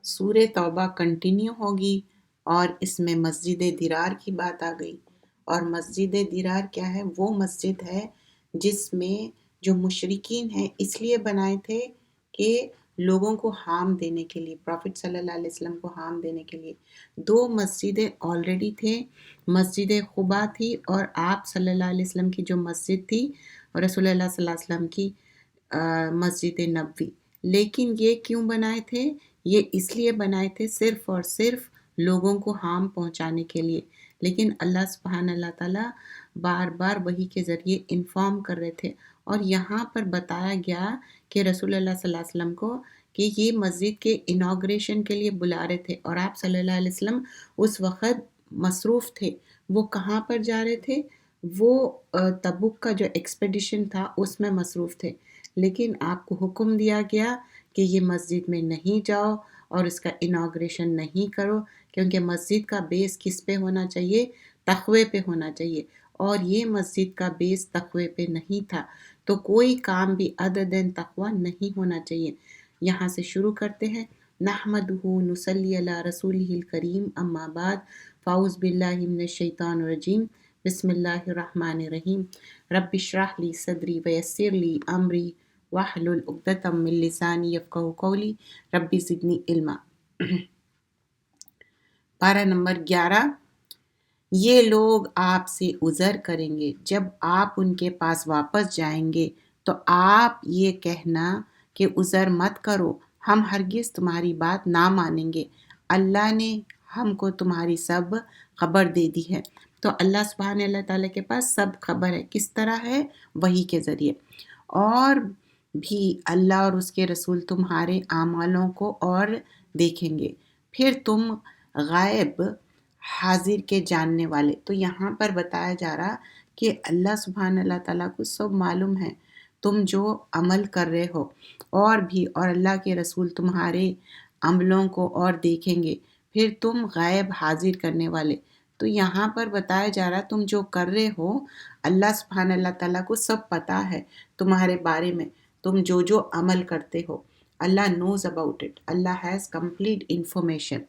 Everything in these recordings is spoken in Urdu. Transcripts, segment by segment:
سورہ توبہ کنٹینیو ہوگی اور اس میں مسجد درار کی بات آ گئی۔ اور مسجد درار کیا ہے؟ وہ مسجد ہے جس میں جو مشرکین ہیں اس لیے بنائے تھے کہ لوگوں کو ہارم دینے کے لیے، پروفٹ صلی اللہ علیہ وسلم کو ہارم دینے کے لیے۔ دو مسجدیں آلریڈی تھے، مسجد قباء تھی اور آپ صلی اللہ علیہ وسلم کی جو مسجد تھی، اور رسول اللہ صلی اللہ علیہ وسلم کی مسجد نبوی۔ لیکن یہ کیوں بنائے تھے؟ یہ اس لیے بنائے تھے صرف اور صرف لوگوں کو ہارم پہنچانے کے لیے۔ لیکن اللہ سبحانہ اللہ تعالیٰ بار بار وحی کے ذریعے انفارم کر رہے تھے، اور یہاں پر بتایا گیا کہ رسول اللہ صلی اللہ علیہ وسلم کو کہ یہ مسجد کے انوگریشن کے لیے بلا رہے تھے، اور آپ صلی اللہ علیہ وسلم اس وقت مصروف تھے۔ وہ کہاں پر جا رہے تھے؟ وہ تبوک کا جو ایکسپیڈیشن تھا اس میں مصروف تھے، لیکن آپ کو حکم دیا گیا کہ یہ مسجد میں نہیں جاؤ اور اس کا انوگریشن نہیں کرو، کیونکہ مسجد کا بیس کس پہ ہونا چاہیے؟ تقوی پہ ہونا چاہیے، اور یہ مسجد کا بیس تقوی پہ نہیں تھا، تو کوئی کام بھی other than تقوی نہیں ہونا چاہیے۔ یہاں سے شروع کرتے ہیں۔ نحمدہ نصلی علی رسولہ الکریم، اما بعد، فاعوذ باللہ من الشیطان الرجیم، بسم اللہ الرحمن الرحیم۔ رب اشرح لی صدری ویسر لی امری واحلل عقدۃ من لسانی یفقہوا قولی، رب زدنی علما۔ پارہ نمبر 11۔ یہ لوگ آپ سے عذر کریں گے، جب آپ ان کے پاس واپس جائیں گے تو آپ یہ کہنا کہ عذر مت کرو، ہم ہرگز تمہاری بات نہ مانیں گے، اللہ نے ہم کو تمہاری سب خبر دے دی ہے۔ تو اللہ سبحانہ اللہ تعالیٰ کے پاس سب خبر ہے۔ کس طرح ہے؟ وحی کے ذریعے۔ اور بھی اللہ اور اس کے رسول تمہارے اعمالوں کو اور دیکھیں گے، پھر تم غائب حاضر کے جاننے والے۔ تو یہاں پر بتایا جا رہا کہ اللہ سبحانہ اللہ تعالیٰ کو سب معلوم ہے تم جو عمل کر رہے ہو، اور بھی، اور اللہ کے رسول تمہارے عملوں کو اور دیکھیں گے، پھر تم غائب حاضر کرنے والے۔ تو یہاں پر بتایا جا رہا تم جو کر رہے ہو، اللہ سبحانہ اللہ تعالیٰ کو سب پتہ ہے تمہارے بارے میں، تم جو جو عمل کرتے ہو۔ اللہ knows about it، Allah has complete information۔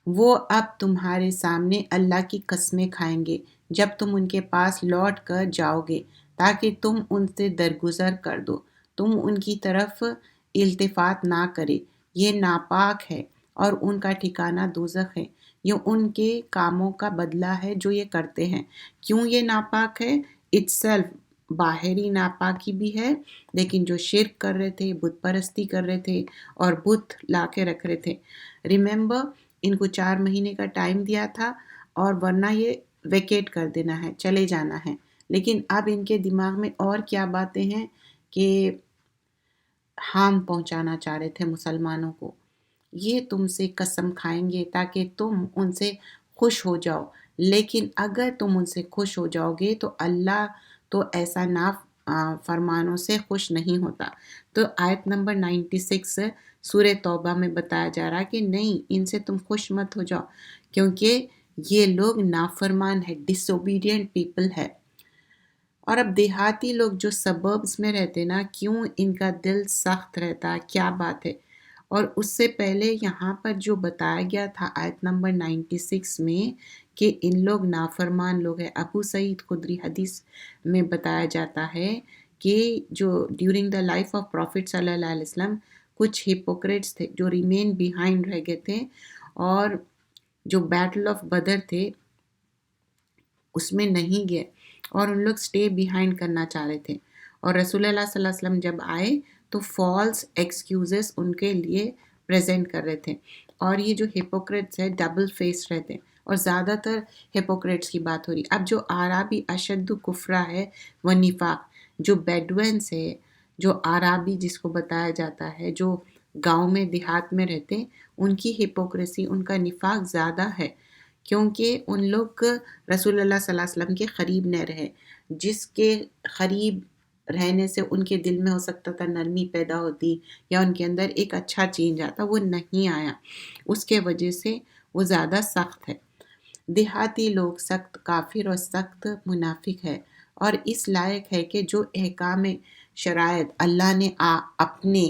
وہ اب تمہارے سامنے اللہ کی قسمیں کھائیں گے جب تم ان کے پاس لوٹ کر جاؤ گے، تاکہ تم ان سے درگزر کر دو، تم ان کی طرف التفات نہ کرے۔ یہ ناپاک ہے اور ان کا ٹھکانہ دوزخ ہے، یہ ان کے کاموں کا بدلہ ہے جو یہ کرتے ہیں۔ کیوں یہ ناپاک ہے؟ itself باہری ناپاکی بھی ہے، لیکن جو شرک کر رہے تھے، بت پرستی کر رہے تھے اور بت لا کے رکھ رہے تھے۔ ریممبر، ان کو 4 مہینے کا ٹائم دیا تھا، اور ورنہ یہ ویکیٹ کر دینا ہے، چلے جانا ہے۔ لیکن اب ان کے دماغ میں اور کیا باتیں ہیں کہ ہارم پہنچانا چاہ رہے تھے مسلمانوں کو۔ یہ تم سے قسم کھائیں گے تاکہ تم ان سے خوش ہو جاؤ، لیکن اگر تم ان سے خوش ہو جاؤ گے تو اللہ تو ایسا فرمانوں سے خوش نہیں ہوتا۔ تو آیت نمبر 96 سورہ توبہ میں بتایا جا رہا کہ نہیں، ان سے تم خوش مت ہو جاؤ، کیونکہ یہ لوگ نافرمان ہے، ڈس اوبیڈینٹ پیپل ہے۔ اور اب دیہاتی لوگ جو سبربس میں رہتے نا، کیوں ان کا دل سخت رہتا؟ کیا بات ہے؟ اور اس سے پہلے یہاں پر جو بتایا گیا تھا آیت نمبر 96 میں کہ ان لوگ نافرمان لوگ ہیں۔ ابو سعید خدری حدیث میں بتایا جاتا ہے کہ جو during the life of prophet صلی اللہ علیہ وسلم کچھ ہپوکریٹس تھے جو ریمین بیہائنڈ رہ گئے تھے، اور جو بیٹل آف بدر تھے اس میں نہیں گئے، اور ان لوگ سٹے بیہائنڈ کرنا چاہ رہے تھے، اور رسول اللہ صلی اللہ علیہ وسلم جب آئے تو فالس ایکسکیوزز ان کے لیے پریزنٹ کر رہے تھے۔ اور یہ جو ہپوکریٹس ہے ڈبل فیس رہتے ہیں، اور زیادہ تر ہپوکریٹس کی بات ہو رہی۔ اب جو عربی اشد کفرہ ہے وہ نفاق، جو بیڈوینس ہے، جو عربی جس کو بتایا جاتا ہے، جو گاؤں میں دیہات میں رہتے، ان کی ہپوکریسی، ان کا نفاق زیادہ ہے، کیونکہ ان لوگ رسول اللہ صلی اللہ علیہ وسلم کے قریب نہ رہے۔ جس کے قریب رہنے سے ان کے دل میں ہو سکتا تھا نرمی پیدا ہوتی، یا ان کے اندر ایک اچھا چینج آتا، وہ نہیں آیا، اس کے وجہ سے وہ زیادہ سخت ہے۔ دیہاتی لوگ سخت کافر اور سخت منافق ہے، اور اس لائق ہے کہ جو احکام شرائط اللہ نے اپنے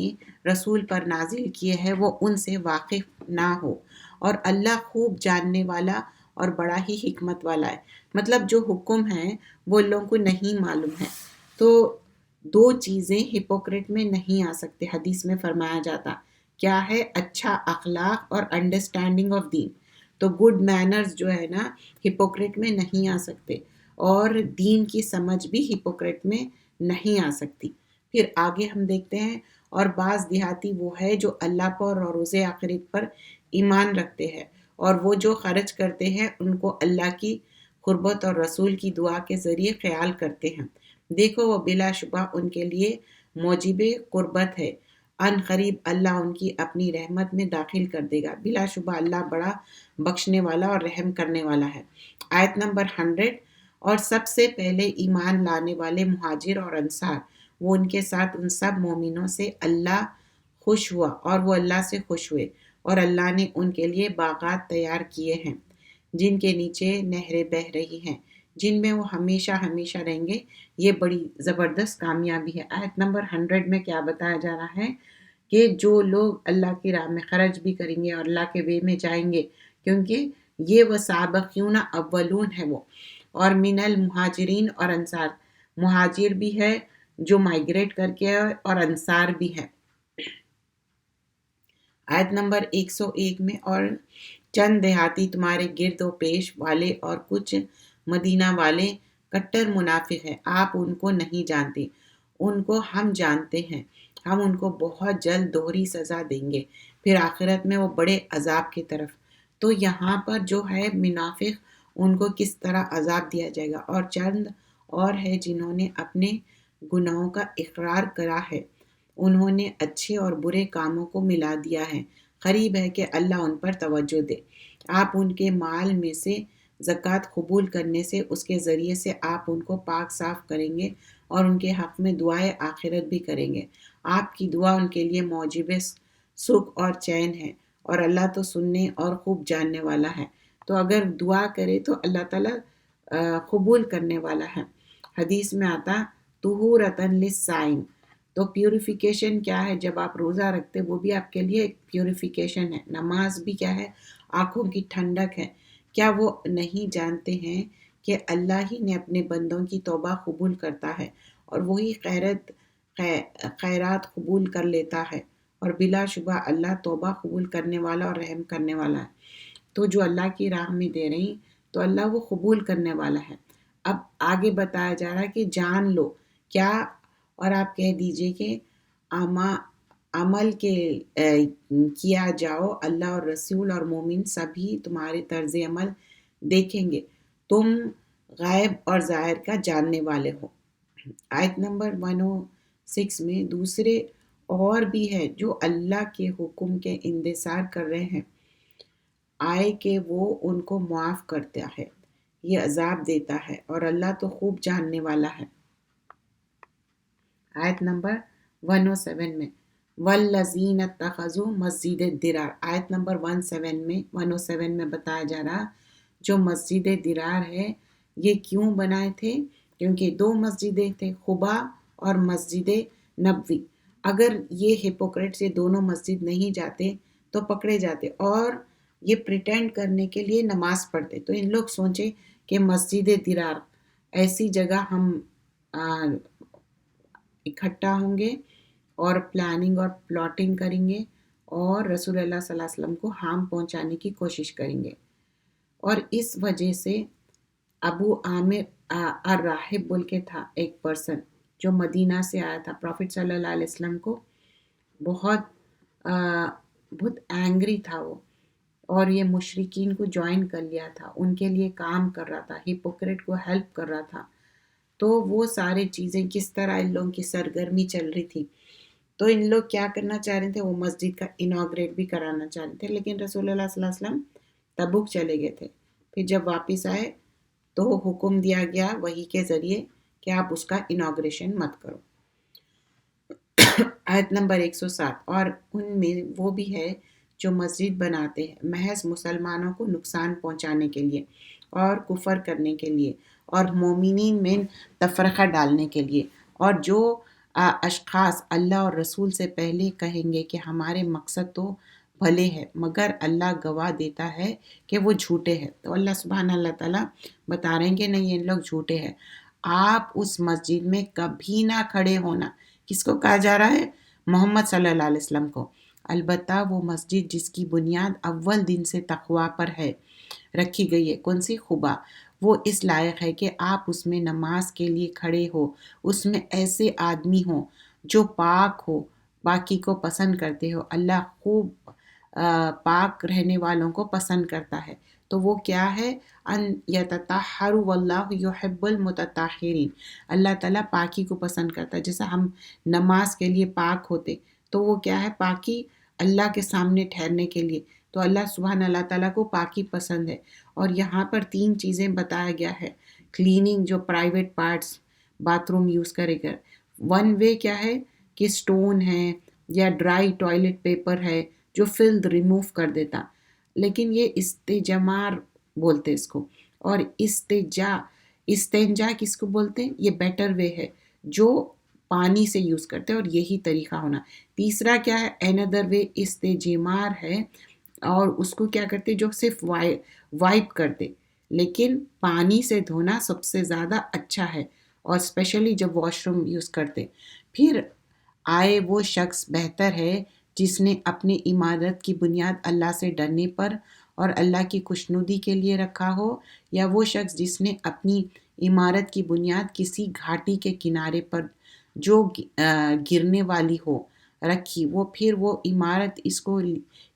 رسول پر نازل کیے ہیں وہ ان سے واقف نہ ہو، اور اللہ خوب جاننے والا اور بڑا ہی حکمت والا ہے۔ مطلب جو حکم ہیں وہ لوگوں کو نہیں معلوم ہے۔ تو دو چیزیں ہپوکریٹ میں نہیں آ سکتے، حدیث میں فرمایا جاتا کیا ہے؟ اچھا اخلاق اور انڈرسٹینڈنگ آف دین۔ تو گڈ مینرز جو ہے نا ہپوکریٹ میں نہیں آ سکتے، اور دین کی سمجھ بھی ہپوکریٹ میں نہیں آ سکتی۔ پھر آگے ہم دیکھتے ہیں، اور بعض دیہاتی وہ ہے جو اللہ پر اور روز آخرت پر ایمان رکھتے ہیں، اور وہ جو خرچ کرتے ہیں ان کو اللہ کی قربت اور رسول کی دعا کے ذریعے خیال کرتے ہیں۔ دیکھو وہ بلا شبہ ان کے لیے موجب قربت ہے، ان قریب اللہ ان کی اپنی رحمت میں داخل کر دے گا، بلا شبہ اللہ بڑا بخشنے والا اور رحم کرنے والا ہے۔ آیت نمبر 100، اور سب سے پہلے ایمان لانے والے مہاجر اور انصار، وہ ان کے ساتھ ان سب مومنوں سے اللہ خوش ہوا اور وہ اللہ سے خوش ہوئے، اور اللہ نے ان کے لیے باغات تیار کیے ہیں جن کے نیچے نہریں بہہ رہی ہیں، جن میں وہ ہمیشہ ہمیشہ رہیں گے۔ یہ بڑی زبردست کامیابی ہے۔ آیت نمبر 100 میں کیا بتایا جا رہا ہے کہ جو لوگ اللہ کی راہ میں خرچ بھی کریں گے اور اللہ کے وے میں جائیں گے، کیونکہ یہ وہ سابقون اولون ہے وہ، اور من المہاجرین اور انصار، مہاجر بھی ہے جو مائگریٹ کر کے ہے اور انصار بھی ہے۔ آیت نمبر 101 میں، اور چند دیہاتی تمہارے گرد و پیش والے اور کچھ مدینہ والے کٹر منافق ہیں، آپ ان کو نہیں جانتے، ان کو ہم جانتے ہیں، ہم ان کو بہت جلد دوہری سزا دیں گے، پھر آخرت میں وہ بڑے عذاب کی طرف۔ تو یہاں پر جو ہے منافق ان کو کس طرح عذاب دیا جائے گا، اور چند اور ہے جنہوں نے اپنے گناہوں کا اقرار کرا ہے، انہوں نے اچھے اور برے کاموں کو ملا دیا ہے، قریب ہے کہ اللہ ان پر توجہ دے۔ آپ ان کے مال میں سے زکوٰۃ قبول کرنے سے اس کے ذریعے سے آپ ان کو پاک صاف کریں گے، اور ان کے حق میں دعائے آخرت بھی کریں گے۔ آپ کی دعا ان کے لیے موجب سکھ اور چین ہے، اور اللہ تو سننے اور خوب جاننے والا ہے۔ تو اگر دعا کرے تو اللہ تعالیٰ قبول کرنے والا ہے۔ حدیث میں آتا طہورۃ للصائم، تو پیوریفیکیشن کیا ہے؟ جب آپ روزہ رکھتے وہ بھی آپ کے لیے ایک پیوریفیکیشن ہے۔ نماز بھی کیا ہے؟ آنکھوں کی ٹھنڈک ہے۔ کیا وہ نہیں جانتے ہیں کہ اللہ ہی نے اپنے بندوں کی توبہ قبول کرتا ہے، اور وہی خیرات قبول کر لیتا ہے، اور بلا شبہ اللہ توبہ قبول کرنے والا اور رحم کرنے والا ہے۔ تو جو اللہ کی راہ میں دے رہی تو اللہ وہ قبول کرنے والا ہے۔ اب آگے بتایا جا رہا ہے کہ جان لو کیا، اور آپ کہہ دیجئے کہ عمل کیا جاؤ، اللہ اور رسول اور مومن سبھی تمہارے طرز عمل دیکھیں گے، تم غائب اور ظاہر کا جاننے والے ہو۔ آیت نمبر 106 میں، دوسرے اور بھی ہے جو اللہ کے حکم کے انتظار کر رہے ہیں آئے کہ وہ ان کو معاف کرتا ہے، یہ عذاب دیتا ہے، اور اللہ تو خوب جاننے والا ہے۔ آیت نمبر 107 میں، والذین اتخذوا مسجد درار، آیت نمبر 107 میں بتایا جا رہا جو مسجد درار ہے یہ کیوں بنائے تھے؟ کیونکہ دو مسجدیں تھے، قباء اور مسجد نبوی۔ اگر یہ ہپوکریٹ سے دونوں مسجد نہیں جاتے تو پکڑے جاتے، اور یہ پریٹینڈ کرنے کے لیے نماز پڑھتے۔ تو ان لوگ سوچے کہ مسجد درار ایسی جگہ ہم اکٹھا ہوں گے اور پلاننگ اور پلاٹنگ کریں گے، اور رسول اللہ صلی اللہ علیہ وسلم کو ہارم پہنچانے کی کوشش کریں گے۔ اور اس وجہ سے ابو عامر الراہب بول کے تھا ایک پرسن جو مدینہ سے آیا تھا، پروفٹ صلی اللہ علیہ وسلم کو بہت اینگری تھا وہ، اور یہ مشرکین کو جوائن کر لیا تھا، ان کے لیے کام کر رہا تھا، ہپوکریٹ کو ہیلپ کر رہا تھا۔ تو وہ سارے چیزیں کس طرح ان لوگوں کی سرگرمی چل رہی تھی، تو ان لوگ کیا کرنا چاہ رہے تھے؟ وہ مسجد کا انوگریٹ بھی کرانا چاہ رہے تھے، لیکن رسول اللہ صلی اللہ علیہ وسلم تبوک چلے گئے تھے۔ پھر جب واپس آئے تو حکم دیا گیا وحی کے ذریعے کہ آپ اس کا انوگریشن مت کرو۔ آیت نمبر 107، اور ان میں وہ بھی ہے جو مسجد بناتے ہیں محض مسلمانوں کو نقصان پہنچانے کے لیے اور کفر کرنے کے لیے اور مومنین میں تفرقہ ڈالنے کے لیے، اور جو اشخاص اللہ اور رسول سے پہلے کہیں گے کہ ہمارے مقصد تو بھلے ہیں، مگر اللہ گواہ دیتا ہے کہ وہ جھوٹے ہیں۔ تو اللہ تعالیٰ بتا رہے ہیں کہ نہیں، یہ لوگ جھوٹے ہیں۔ آپ اس مسجد میں کبھی نہ کھڑے ہونا۔ کس کو کہا جا رہا ہے؟ محمد صلی اللہ علیہ وسلم کو۔ البتہ وہ مسجد جس کی بنیاد اول دن سے تقوی پر ہے رکھی گئی ہے۔ کون سی؟ خبا۔ وہ اس لائق ہے کہ آپ اس میں نماز کے لیے کھڑے ہو۔ اس میں ایسے آدمی ہوں جو پاک ہو، پاکی کو پسند کرتے ہو۔ اللہ خوب پاک رہنے والوں کو پسند کرتا ہے۔ تو وہ کیا ہے؟ ان یتطہر واللہ یحب المتطہرین۔ اللہ تعالیٰ پاکی کو پسند کرتا ہے۔ جیسا ہم نماز کے لیے پاک ہوتے، تو وہ کیا ہے؟ پاکی اللہ کے سامنے ٹھہرنے کے لیے۔ تو اللہ تعالیٰ کو پاکی پسند ہے۔ اور یہاں پر 3 چیزیں بتایا گیا ہے۔ کلیننگ، جو private parts bath room use کرے گا۔ 1 وے کیا ہے کہ سٹون ہے یا ڈرائی ٹوائلٹ پیپر ہے جو فلد ریموو کر دیتا، لیکن یہ استجمار بولتے اس کو۔ اور استنجا کس کو بولتے ہیں؟ یہ بیٹر وے ہے جو پانی سے یوز کرتے ہیں، اور یہی طریقہ ہونا۔ تیسرا کیا ہے؟ اندر وے استجمار ہے، اور اس کو کیا کرتے؟ جو صرف وائپ کرتے، لیکن پانی سے دھونا سب سے زیادہ اچھا ہے، اور اسپیشلی جب واش روم یوز کرتے۔ پھر آئے وہ شخص بہتر ہے جس نے اپنی عمارت کی بنیاد اللہ سے ڈرنے پر اور اللہ کی خوشنودی کے لیے رکھا ہو، یا وہ شخص جس نے اپنی عمارت کی بنیاد کسی گھاٹی کے کنارے پر جو گرنے والی ہو رکھی، وہ عمارت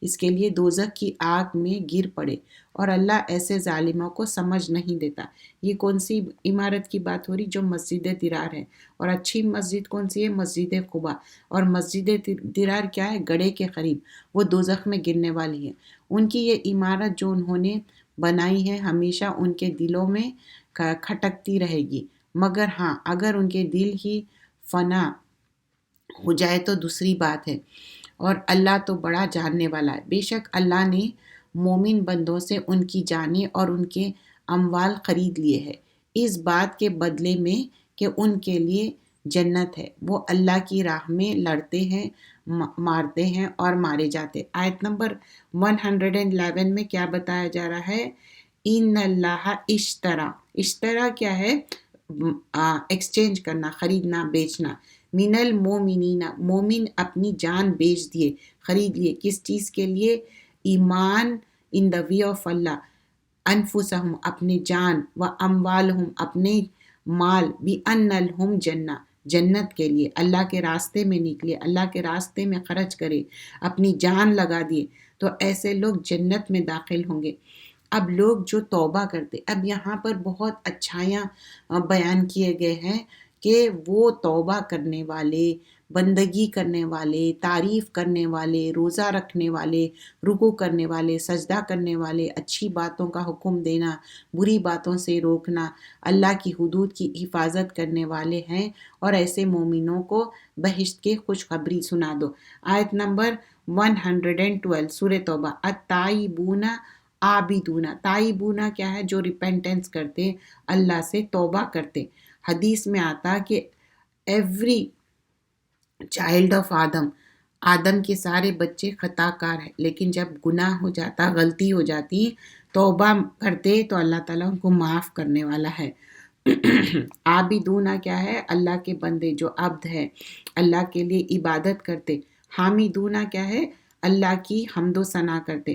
اس کے لیے دوزخ کی آگ میں گر پڑے، اور اللہ ایسے ظالموں کو سمجھ نہیں دیتا۔ یہ کون سی عمارت کی بات ہو رہی؟ جو مسجد درار ہے۔ اور اچھی مسجد کون سی ہے؟ مسجد قباء۔ اور مسجد درار کیا ہے؟ گڑھے کے قریب، وہ دوزخ میں گرنے والی ہے۔ ان کی یہ عمارت جو انہوں نے بنائی ہے ہمیشہ ان کے دلوں میں کھٹکتی رہے گی، مگر ہاں اگر ان کے دل ہی فنا ہو جائے تو دوسری بات ہے۔ اور اللہ تو بڑا جاننے والا ہے۔ بے شک اللہ نے مومن بندوں سے ان کی جانیں اور ان کے اموال خرید لیے ہیں، اس بات کے بدلے میں کہ ان کے لیے جنت ہے، وہ اللہ کی راہ میں لڑتے ہیں، مارتے ہیں اور مارے جاتے۔ آیت نمبر 111 میں کیا بتایا جا رہا ہے؟ ان اللہ اشترا کیا ہے؟ ایکسچینج کرنا، خریدنا، بیچنا۔ من المومنین، مومن اپنی جان بیچ دیے، خرید لیے۔ کس چیز کے لیے؟ ایمان ان دا وے آف اللہ، انفسہم اپنے جان، و اموالہم اپنے مال، بان لہم جنہ جنت کے لیے۔ اللہ کے راستے میں نکلے، اللہ کے راستے میں خرچ کرے، اپنی جان لگا دیے، تو ایسے لوگ جنت میں داخل ہوں گے۔ اب لوگ جو توبہ کرتے، اب یہاں پر بہت اچھائیاں بیان کیے گئے ہیں کہ وہ توبہ کرنے والے، بندگی کرنے والے، تعریف کرنے والے، روزہ رکھنے والے، رکوع کرنے والے، سجدہ کرنے والے، اچھی باتوں کا حکم دینا، بری باتوں سے روکنا، اللہ کی حدود کی حفاظت کرنے والے ہیں، اور ایسے مومنوں کو بہشت کے خوشخبری سنا دو۔ آیت نمبر 112 سورہ توبہ۔ التائبون عابدون، تائبون کیا ہے؟ جو ریپینٹنس کرتے، اللہ سے توبہ کرتے۔ حدیث میں آتا کہ ایوری چائلڈ آف آدم کے سارے بچے خطا کار ہیں، لیکن جب گناہ ہو جاتا، غلطی ہو جاتی، توبہ کرتے تو اللہ تعالیٰ ان کو معاف کرنے والا ہے۔ عابدون کیا ہے؟ اللہ کے بندے جو عبد ہے، اللہ کے لیے عبادت کرتے۔ حامدون کیا ہے؟ اللہ کی حمد و ثنا کرتے،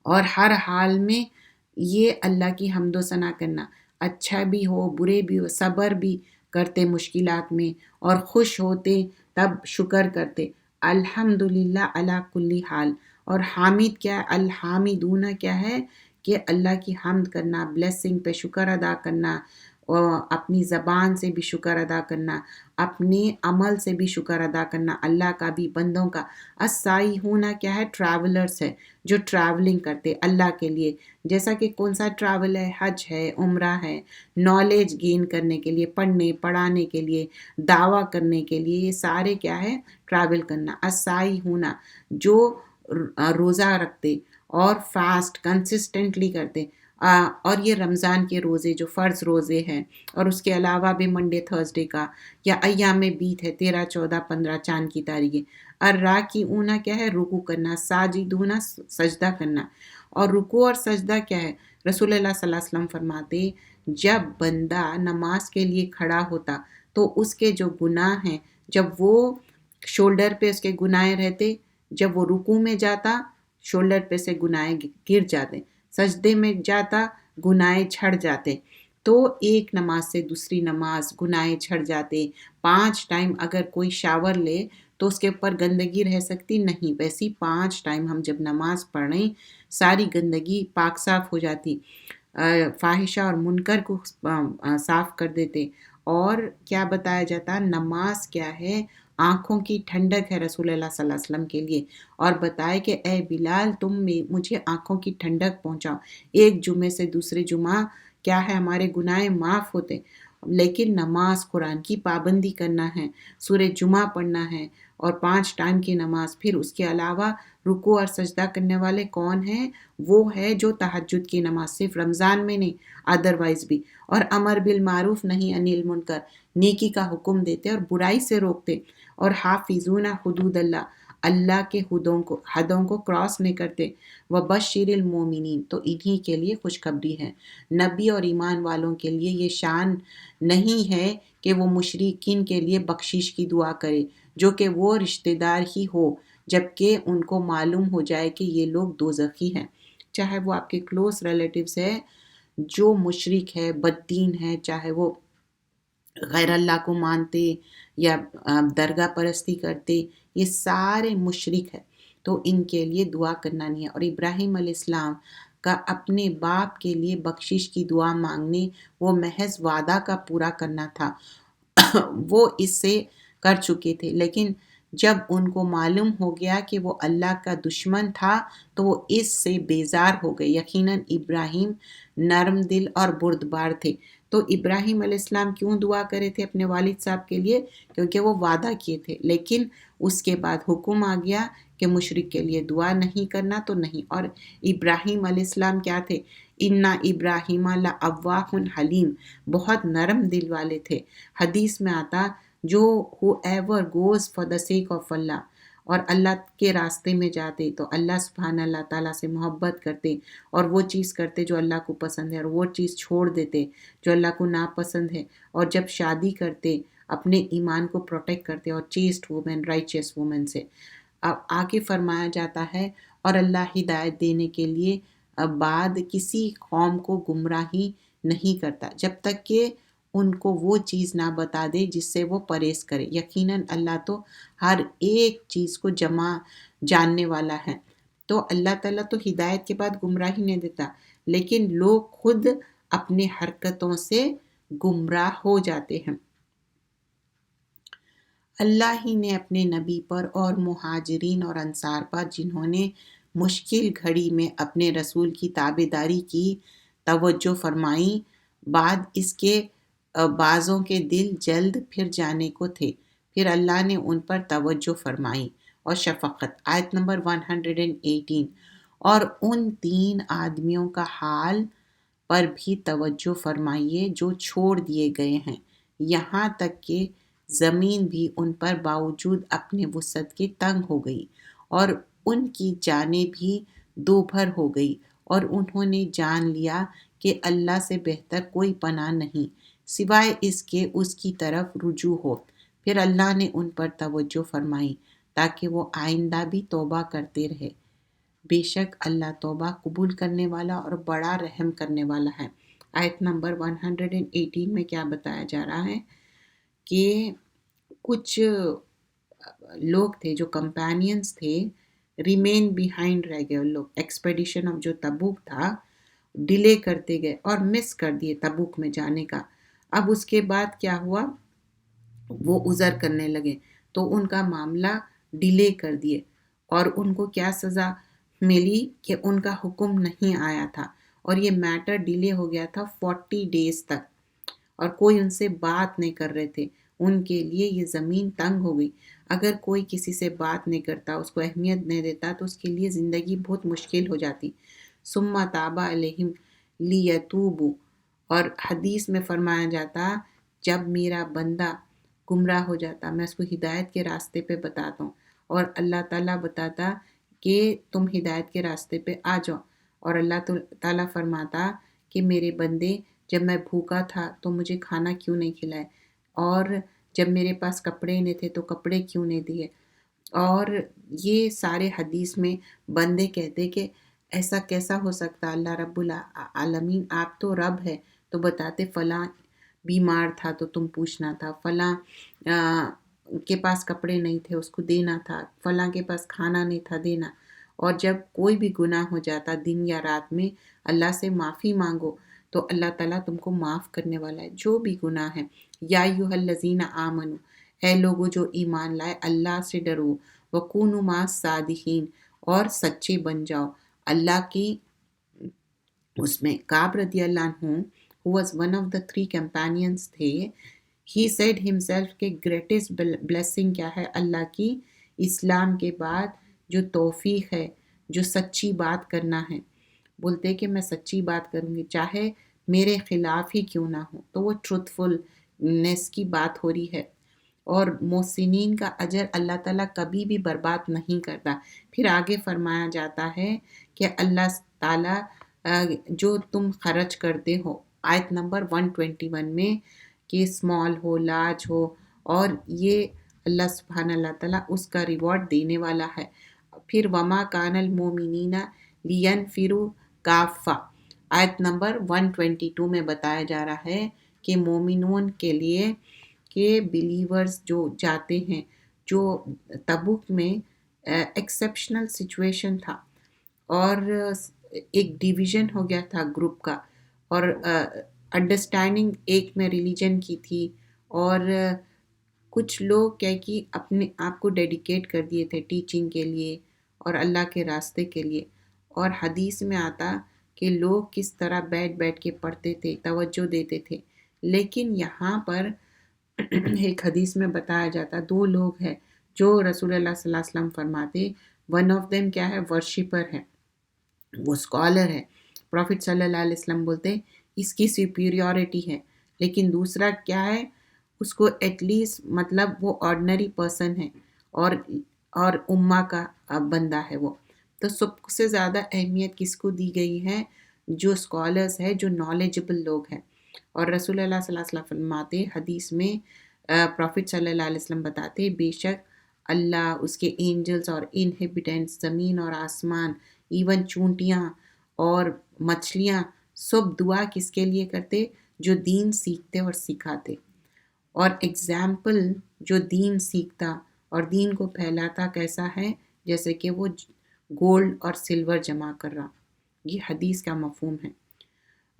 اور ہر حال میں یہ اللہ کی حمد و ثنا کرنا، اچھا بھی ہو برے بھی ہو، صبر بھی کرتے مشکلات میں، اور خوش ہوتے تب شکر کرتے۔ الحمدللہ علی کل حال۔ اور حامد کیا ہے؟ الحامدون کیا ہے؟ کہ اللہ کی حمد کرنا، بلیسنگ پہ شکر ادا کرنا، اور اپنی زبان سے بھی شکر ادا کرنا، اپنے عمل سے بھی شکر ادا کرنا، اللہ کا بھی، بندوں کا۔ السائحون کیا ہے؟ ٹریولرز ہے، جو ٹریولنگ کرتے اللہ کے لیے۔ جیسا کہ کون سا ٹریول ہے؟ حج ہے، عمرہ ہے، نالج گین کرنے کے لیے، پڑھنے پڑھانے کے لیے، دعویٰ کرنے کے لیے، یہ سارے کیا ہے؟ ٹریول کرنا۔ السائحون جو روزہ رکھتے اور فاسٹ کنسسٹنٹلی کرتے۔ اور یہ رمضان کے روزے جو فرض روزے ہیں، اور اس کے علاوہ بھی منڈے تھرسڈے کا یا ایام بیت ہے 13 14 15 چاند کی تاریخیں۔ الراکعون کیا ہے؟ رکوع کرنا، ساجدون سجدہ کرنا۔ اور رکوع اور سجدہ کیا ہے؟ رسول اللہ صلی اللہ علیہ وسلم فرماتے جب بندہ نماز کے لیے کھڑا ہوتا تو اس کے جو گناہ ہیں، جب وہ شولڈر پہ اس کے گناہ رہتے، جب وہ رکوع میں جاتا شولڈر پہ سے گناہ گر جاتے، سجدے میں جاتا گناہ چھڑ جاتے۔ تو ایک نماز سے دوسری نماز گناہ چھڑ جاتے۔ 5 ٹائم اگر کوئی شاور لے تو اس کے اوپر گندگی رہ سکتی نہیں، ویسی 5 ٹائم ہم جب نماز پڑھیں ساری گندگی پاک صاف ہو جاتی، فاحشہ اور منکر کو صاف کر دیتے۔ اور کیا بتایا جاتا؟ نماز کیا ہے؟ آنکھوں کی ٹھنڈک ہے رسول اللہ صلی اللہ علیہ وسلم کے لیے، اور بتائے کہ اے بلال تم مجھے آنکھوں کی ٹھنڈک پہنچاؤ۔ ایک جمعے سے دوسرے جمعہ کیا ہے؟ ہمارے گناہ معاف ہوتے، لیکن نماز قرآن کی پابندی کرنا ہے، سورہ جمعہ پڑھنا ہے، اور 5 ٹائم کی نماز۔ پھر اس کے علاوہ رکوع اور سجدہ کرنے والے کون ہیں؟ وہ ہے جو تہجد کی نماز، صرف رمضان میں نہیں ادروائز بھی، اور امر بالمعروف نہیں عن المنکر، نیکی کا حکم دیتے اور برائی سے روکتے، اور حافظون حدود اللہ، اللہ کے حدوں کو کراس نہیں کرتے۔ وبشر المومنین، تو انہی کے لیے خوشخبری ہے، نبی اور ایمان والوں کے لیے یہ شان نہیں ہے کہ وہ مشرکین کے لیے بخشش کی دعا کرے جو کہ وہ رشتہ دار ہی ہو، جبکہ ان کو معلوم ہو جائے کہ یہ لوگ دوزخی ہیں، چاہے وہ آپ کے کلوز ریلیٹیوز ہے، جو مشرک ہے، بددین ہے، چاہے وہ غیر اللہ کو مانتے یا درگاہ پرستی کرتے، یہ سارے مشرک ہیں، تو ان کے لیے دعا کرنا نہیں ہے۔ اور ابراہیم علیہ السلام کا اپنے باپ کے لیے بخشش کی دعا مانگنے، وہ محض وعدہ کا پورا کرنا تھا، وہ اس سے کر چکے تھے، لیکن جب ان کو معلوم ہو گیا کہ وہ اللہ کا دشمن تھا تو وہ اس سے بیزار ہو گئے۔ یقیناً ابراہیم نرم دل اور بردبار تھے، تو ابراہیم علیہ السلام کیوں دعا کرے تھے اپنے والد صاحب کے لیے؟ کیونکہ وہ وعدہ کیے تھے، لیکن اس کے بعد حکم آ گیا کہ مشرک کے لیے دعا نہیں کرنا تو نہیں۔ اور ابراہیم علیہ السلام کیا تھے؟ اِنَّ ابراہیم لَأَوَّاهٌ حلیم، بہت نرم دل والے تھے۔ حدیث میں آتا جو whoever goes for the sake of Allah، اور اللہ کے راستے میں جاتے تو اللہ سبحانہ اللہ تعالیٰ سے محبت کرتے اور وہ چیز کرتے جو اللہ کو پسند ہے، اور وہ چیز چھوڑ دیتے جو اللہ کو ناپسند ہے، اور جب شادی کرتے اپنے ایمان کو پروٹیکٹ کرتے، اور چیسٹ وومن رائچیس وومن سے۔ اب آگے فرمایا جاتا ہے اور اللہ ہدایت دینے کے لیے بعد کسی قوم کو گمراہی نہیں کرتا جب تک کہ ان کو وہ چیز نہ بتا دے جس سے وہ پرہیز کرے۔ یقیناً اللہ تو ہر ایک چیز کو جاننے والا ہے، تو اللہ تعالیٰ تو ہدایت کے بعد گمراہی نہیں دیتا، لیکن لوگ خود اپنے حرکتوں سے گمراہ ہو جاتے ہیں۔ اللہ ہی نے اپنے نبی پر اور مہاجرین اور انصار پر جنہوں نے مشکل گھڑی میں اپنے رسول کی تابعداری کی توجہ فرمائی، بعد اس کے بعضوں کے دل جلد پھر جانے کو تھے، پھر اللہ نے ان پر توجہ فرمائی اور شفقت۔ آیت نمبر 118، اور ان 3 آدمیوں کا حال پر بھی توجہ فرمائیے جو چھوڑ دیے گئے ہیں، یہاں تک کہ زمین بھی ان پر باوجود اپنے وسعت کے تنگ ہو گئی، اور ان کی جانیں بھی دوبھر ہو گئی، اور انہوں نے جان لیا کہ اللہ سے بہتر کوئی پناہ نہیں سوائے اس کے اس کی طرف رجوع ہو۔ پھر اللہ نے ان پر توجہ فرمائی تاکہ وہ آئندہ بھی توبہ کرتے رہے، بے شک اللہ توبہ قبول کرنے والا اور بڑا رحم کرنے والا ہے۔ آیت نمبر 118 میں کیا بتایا جا رہا ہے کہ کچھ لوگ تھے جو کمپینینز تھے، ریمین بیہائنڈ رہ گئے، لوگ ایکسپیڈیشن آف جو تبوک تھا ڈیلے کرتے گئے اور مس کر دیے تبوک میں جانے کا۔ اب اس کے بعد کیا ہوا؟ وہ عذر کرنے لگے تو ان کا معاملہ ڈیلے کر دیے، اور ان کو کیا سزا ملی کہ ان کا حکم نہیں آیا تھا، اور یہ میٹر ڈیلے ہو گیا تھا 40 ڈیز تک، اور کوئی ان سے بات نہیں کر رہے تھے۔ ان کے لیے یہ زمین تنگ ہو گئی۔ اگر کوئی کسی سے بات نہیں کرتا، اس کو اہمیت نہیں دیتا، تو اس کے لیے زندگی بہت مشکل ہو جاتی۔ ثم تاب علیہم لیتوبو، اور حدیث میں فرمایا جاتا جب میرا بندہ گمراہ ہو جاتا میں اس کو ہدایت کے راستے پہ بتاتا ہوں، اور اللہ تعالیٰ بتاتا کہ تم ہدایت کے راستے پہ آ جاؤ، اور اللہ تعالیٰ فرماتا کہ میرے بندے جب میں بھوکا تھا تو مجھے کھانا کیوں نہیں کھلائے، اور جب میرے پاس کپڑے نہیں تھے تو کپڑے کیوں نہیں دیے۔ اور یہ سارے حدیث میں بندے کہتے کہ ایسا کیسا ہو سکتا، اللہ رب العالمین آپ تو رب ہے، تو بتاتے فلاں بیمار تھا تو تم پوچھنا تھا، فلاں کے پاس کپڑے نہیں تھے اس کو دینا تھا، فلاں کے پاس کھانا نہیں تھا دینا۔ اور جب کوئی بھی گناہ ہو جاتا دن یا رات میں اللہ سے معافی مانگو تو اللہ تعالیٰ تم کو معاف کرنے والا ہے جو بھی گناہ ہے۔ یا ایھا الذین آمنو، اے لوگو جو ایمان لائے اللہ سے ڈرو، وکونوا مع الصادقین، اور سچے بن جاؤ اللہ کی اس میں۔ کعب رضی اللہ عنہ who was one of the 3 companions تھے، he said himself کہ greatest blessing کیا ہے اللہ کی، اسلام کے بعد جو توفیق ہے، جو سچی بات کرنا ہے۔ بولتے کہ میں سچی بات کروں گی چاہے میرے خلاف ہی کیوں نہ ہو، تو وہ ٹروتھفلنس کی بات ہو رہی ہے۔ اور محسنین کا اجر اللہ تعالیٰ کبھی بھی برباد نہیں کرتا۔ پھر آگے فرمایا جاتا ہے کہ اللہ تعالیٰ جو تم خرچ کرتے ہو، آیت نمبر 121 میں، کہ اسمال ہو لارج ہو، اور یہ اللہ سبحانہ اللہ تعالیٰ اس کا ریوارڈ دینے والا ہے۔ پھر وما کان المومنین لینفروا کافہ، آیت نمبر 122 میں بتایا جا رہا ہے کہ مومنون کے لیے کہ بلیورز جو جاتے ہیں، جو تبوک میں ایکسیپشنل سچویشن تھا، اور ایک ڈیویژن ہو گیا تھا گروپ کا، اور انڈرسٹینڈنگ ایک میں ریلیجن کی تھی، اور کچھ لوگ کیا کہ اپنے آپ کو ڈیڈیکیٹ کر دیے تھے ٹیچنگ کے لیے اور اللہ کے راستے کے لیے۔ اور حدیث میں آتا کہ لوگ کس طرح بیٹھ کے پڑھتے تھے، توجہ دیتے تھے، لیکن یہاں پر ایک حدیث میں بتایا جاتا 2 لوگ ہیں جو رسول اللہ صلی اللہ علیہ وسلم فرماتے، ون آف دیم کیا ہے، ورشپر ہے، وہ اسکالر ہے۔ پروفٹ صلی اللہ علیہ وسلم بولتے اس کی سپیریورٹی ہے، لیکن دوسرا کیا ہے، اس کو ایٹ لیسٹ مطلب وہ آرڈنری پرسن ہے، اور امہ کا بندہ ہے وہ۔ تو سب سے زیادہ اہمیت کس کو دی گئی ہے، جو اسکالرز ہے، جو نالجبل لوگ ہیں۔ اور رسول اللہ صلی اللہ علیہ وسلم فرماتے حدیث میں، پروفٹ صلی اللہ علیہ وسلم بتاتے بے شک اللہ، اس کے اینجلز اور انہیبیٹنٹس، زمین اور آسمان، ایون چونٹیاں اور مچھلیاں، سب دعا کس کے لیے کرتے، جو دین سیکھتے اور سکھاتے۔ اور ایگزامپل جو دین سیکھتا اور دین کو پھیلاتا کیسا ہے، جیسے کہ وہ گولڈ اور سلور جمع کر رہا۔ یہ حدیث کا مفہوم ہے۔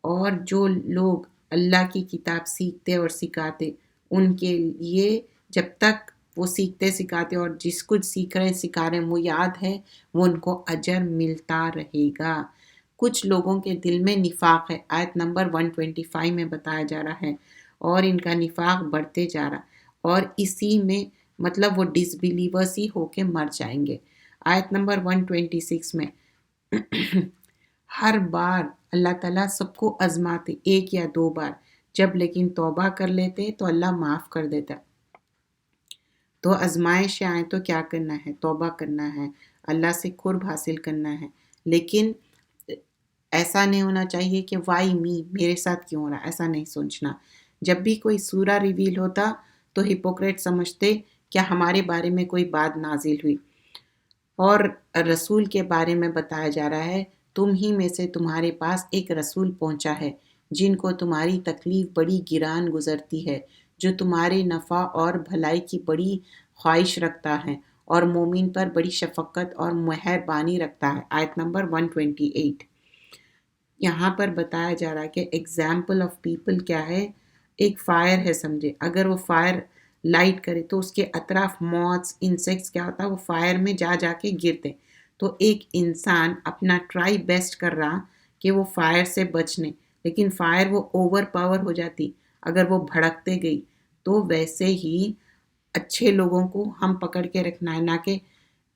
اور جو لوگ اللہ کی کتاب سیکھتے اور سکھاتے، ان کے لیے جب تک وہ سیکھتے سکھاتے اور جس کچھ سیکھ رہے ہیں سکھا رہے ہیں وہ یاد ہے، وہ ان کو اجر ملتا رہے گا۔ کچھ لوگوں کے دل میں نفاق ہے، آیت نمبر 125 میں بتایا جا رہا ہے، اور ان کا نفاق بڑھتے جا رہا، اور اسی میں مطلب وہ ڈس بلیورس ہی ہو کے مر جائیں گے۔ آیت نمبر 126 میں ہر بار اللہ تعالیٰ سب کو آزماتے، 1 یا 2 بار، جب لیکن توبہ کر لیتے تو اللہ معاف کر دیتا۔ تو آزمائش آئے تو کیا کرنا ہے، توبہ کرنا ہے، اللہ سے قرب حاصل کرنا ہے، لیکن ایسا نہیں ہونا چاہیے کہ وائی می، میرے ساتھ کیوں ہو رہا، ایسا نہیں سوچنا۔ جب بھی کوئی سورہ ریویل ہوتا تو ہپوکریٹ سمجھتے کیا ہمارے بارے میں کوئی بات نازل ہوئی، اور رسول کے بارے میں بتایا جا رہا ہے تم ہی میں سے تمہارے پاس ایک رسول پہنچا ہے جن کو تمہاری تکلیف بڑی گران گزرتی ہے، جو تمہارے نفع اور بھلائی کی بڑی خواہش رکھتا ہے، اور مومن پر بڑی شفقت اور مہربانی رکھتا ہے۔ آیت نمبر 128 یہاں پر بتایا جا رہا ہے کہ ایگزامپل آف پیپل کیا ہے، ایک فائر ہے سمجھے، اگر وہ فائر لائٹ کرے تو اس کے اطراف موتس، انسیکٹس کیا ہوتا ہے، وہ فائر میں جا کے گرتے، تو ایک انسان اپنا ٹرائی بیسٹ کر رہا کہ وہ فائر سے بچنے، لیکن فائر وہ اوور پاور ہو جاتی اگر وہ بھڑکتے گئی، تو ویسے ہی اچھے لوگوں کو ہم پکڑ کے رکھنا ہے، نہ کہ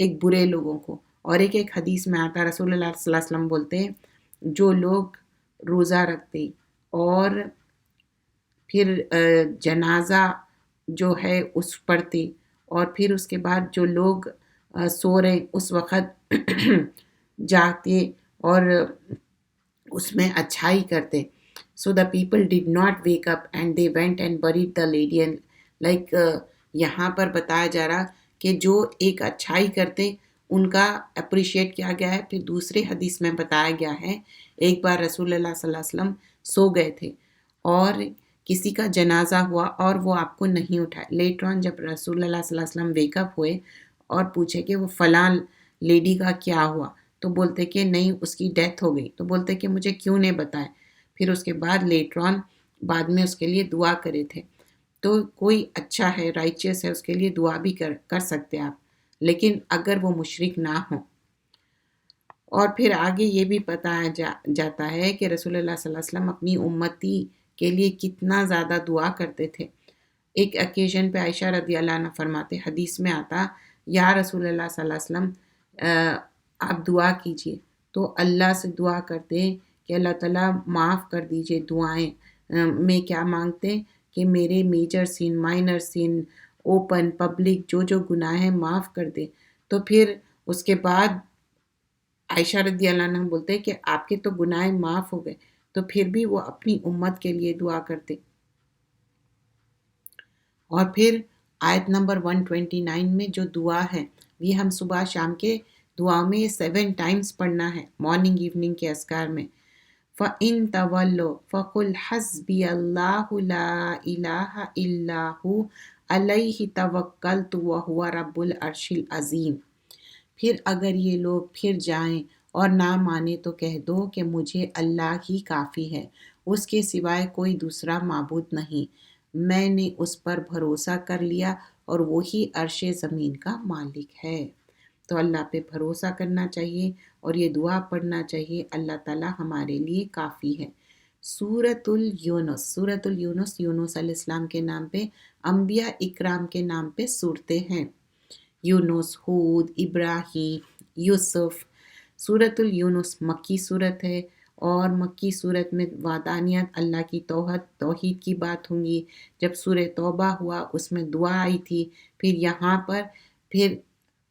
ایک برے لوگوں کو۔ اور ایک حدیث میں آتا رسول اللہ صلی اللہ علیہ وسلم بولتے جو لوگ روزہ رکھتے اور پھر جنازہ جو ہے اس پڑھتے، اور پھر اس کے بعد جو لوگ سو رہے اس وقت جاگتے اور اس میں اچھائی کرتے. So the people did not wake up and they went and buried the lady and like یہاں پر بتایا جا رہا کہ جو ایک اچھائی کرتے ان کا اپریشیٹ کیا گیا ہے. پھر دوسرے حدیث میں بتایا گیا ہے ایک بار رسول اللہ صلی اللہ علیہ وسلم سو گئے تھے اور کسی کا جنازہ ہوا اور وہ آپ کو نہیں اٹھائے. لیٹر آن جب رسول اللہ صلی اللہ علیہ وسلم ویک اپ ہوئے اور پوچھے کہ وہ فلاں لیڈی کا کیا ہوا، تو بولتے کہ نہیں اس کی ڈیتھ ہو گئی. تو بولتے کہ مجھے کیوں نہیں بتائے. پھر اس کے بعد لیٹر آن بعد میں اس کے لیے دعا کرے تھے. تو کوئی اچھا ہے، رائچیس ہے، اس کے لیے دعا بھی کر سکتے آپ، لیکن اگر وہ مشرک نہ ہو. اور پھر آگے یہ بھی بتایا جاتا ہے کہ رسول اللہ صلی اللہ علیہ وسلم اپنی امتی کے لیے کتنا زیادہ دعا کرتے تھے. ایک اکیشن پہ عائشہ رضی اللہ عنہ فرماتے، حدیث میں آتا یا رسول اللہ صلی اللہ علیہ وسلم آپ دعا کیجئے. تو اللہ سے دعا کرتے کہ اللہ تعالیٰ معاف کر دیجئے دعائیں. میں کیا مانگتے کہ میرے میجر سین، مائنر سین، اوپن پبلک جو گناہ ہیں معاف کر دے. تو پھر اس کے بعد عائشہ رضی اللہ عنہ بولتے کہ آپ کے تو گناہ معاف ہو گئے. تو پھر بھی وہ اپنی امت کے لیے دعا کرتے. اور پھر آیت نمبر 129 میں جو دعا ہے یہ ہم صبح شام کے دعاؤں میں 7 ٹائمز پڑھنا ہے، مارننگ ایوننگ کے اذکار میں. فَإِن تَوَلُّوا فَقُلْ حَسْبِيَ اللَّهُ لَا إِلَٰهَ إِلَّا هُوَ عَلَيْهِ تَوَكَّلْتُ وَهُوَ رَبُّ الْعَرْشِ الْعَظِيمِ. پھر اگر یہ لوگ پھر جائیں اور نہ مانے تو کہہ دو کہ مجھے اللہ ہی کافی ہے، اس کے سوائے کوئی دوسرا معبود نہیں. میں نے اس پر بھروسہ کر لیا اور وہی عرش زمین کا مالک ہے. تو اللہ پہ بھروسہ کرنا چاہیے اور یہ دعا پڑھنا چاہیے، اللہ تعالیٰ ہمارے لیے کافی ہے. سورۃ الیونس، سورۃ الیونس یونس علیہ السلام کے نام پہ، انبیاء اکرام کے نام پہ صورتیں ہیں. یونس، ہود، ابراہیم، یوسف. سورۃ الیونس مکی صورت ہے اور مکی صورت میں وعدانیت اللہ کی توحید کی بات ہوں گی. جب سورہ توبہ ہوا اس میں دعا آئی تھی. پھر یہاں پر پھر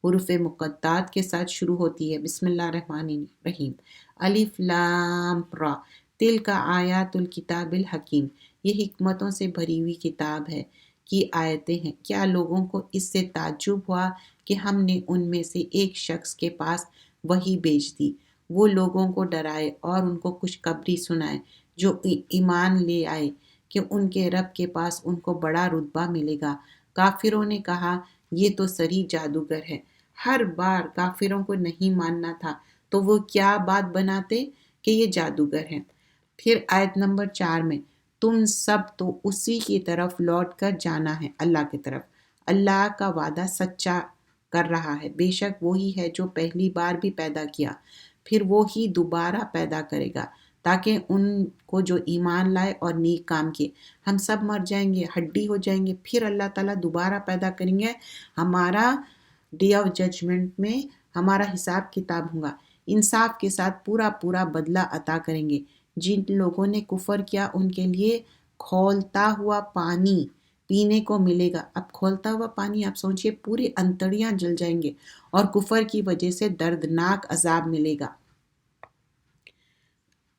حروف مقطعات کے ساتھ شروع ہوتی ہے. بسم اللہ الرحمن الرحیم. الف لام را تلک آیات الکتاب الحکیم. یہ حکمتوں سے بھری ہوئی کتاب ہے کی آیتیں ہیں. کیا لوگوں کو اس سے تعجب ہوا کہ ہم نے ان میں سے ایک شخص کے پاس وحی بھیج دی، وہ لوگوں کو ڈرائے اور ان کو خوشخبری سنائے جو ایمان لے آئے کہ ان کے رب کے پاس ان کو بڑا رتبہ ملے گا. کافروں نے کہا یہ تو صریح جادوگر ہے. ہر بار کافروں کو نہیں ماننا تھا تو وہ کیا بات بناتے کہ یہ جادوگر ہیں. پھر آیت نمبر 4 میں تم سب تو اسی کی طرف لوٹ کر جانا ہے، اللہ کی طرف. اللہ کا وعدہ سچا کر رہا ہے، بے شک وہی ہے جو پہلی بار بھی پیدا کیا، پھر وہی دوبارہ پیدا کرے گا تاکہ ان کو جو ایمان لائے اور نیک کام کیے. ہم سب مر جائیں گے، ہڈی ہو جائیں گے، پھر اللہ تعالیٰ دوبارہ پیدا کریں گے. ہمارا ڈے آف ججمنٹ میں ہمارا حساب کتاب ہوگا. انصاف کے ساتھ پورا بدلہ عطا کریں گے. جن لوگوں نے کفر کیا ان کے لیے کھولتا ہوا پانی پینے کو ملے گا. اب کھولتا ہوا پانی آپ سوچئے پوری انتڑیاں جل جائیں گے اور کفر کی وجہ سے دردناک عذاب ملے گا.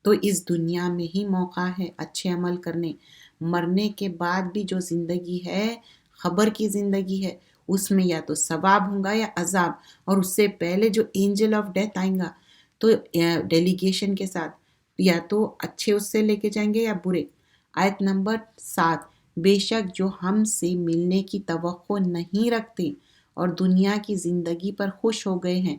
تو اس دنیا میں ہی موقع ہے اچھے عمل کرنے. مرنے کے بعد بھی جو زندگی ہے، خبر کی زندگی ہے، اس میں یا تو ثواب ہوگا یا عذاب. اور اس سے پہلے جو اینجل آف ڈیتھ آئیں گا تو ڈیلیگیشن کے ساتھ یا تو اچھے اس سے لے کے جائیں گے یا برے. آیت نمبر 7 بے شک جو ہم سے ملنے کی توقع نہیں رکھتے اور دنیا کی زندگی پر خوش ہو گئے ہیں،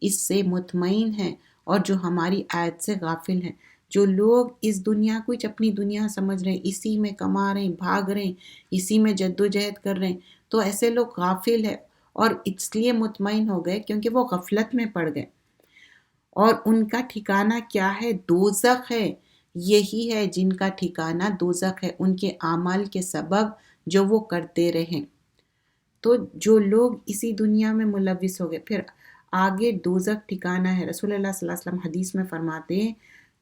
اس سے مطمئن ہیں اور جو ہماری آیت سے غافل ہیں. جو لوگ اس دنیا کو اپنی دنیا سمجھ رہے ہیں، اسی میں کما رہے ہیں، بھاگ رہے ہیں، اسی میں جد و جہد کر رہے ہیں، تو ایسے لوگ غافل ہیں اور اس لیے مطمئن ہو گئے کیونکہ وہ غفلت میں پڑ گئے. اور ان کا ٹھکانہ کیا ہے؟ دوزخ ہے. یہی ہے جن کا ٹھکانہ دوزخ ہے، ان کے اعمال کے سبب جو وہ کرتے رہیں. تو جو لوگ اسی دنیا میں ملوث ہو گئے، پھر آگے دوزخ ٹھکانہ ہے. رسول اللہ صلی اللہ علیہ وسلم حدیث میں فرماتے ہیں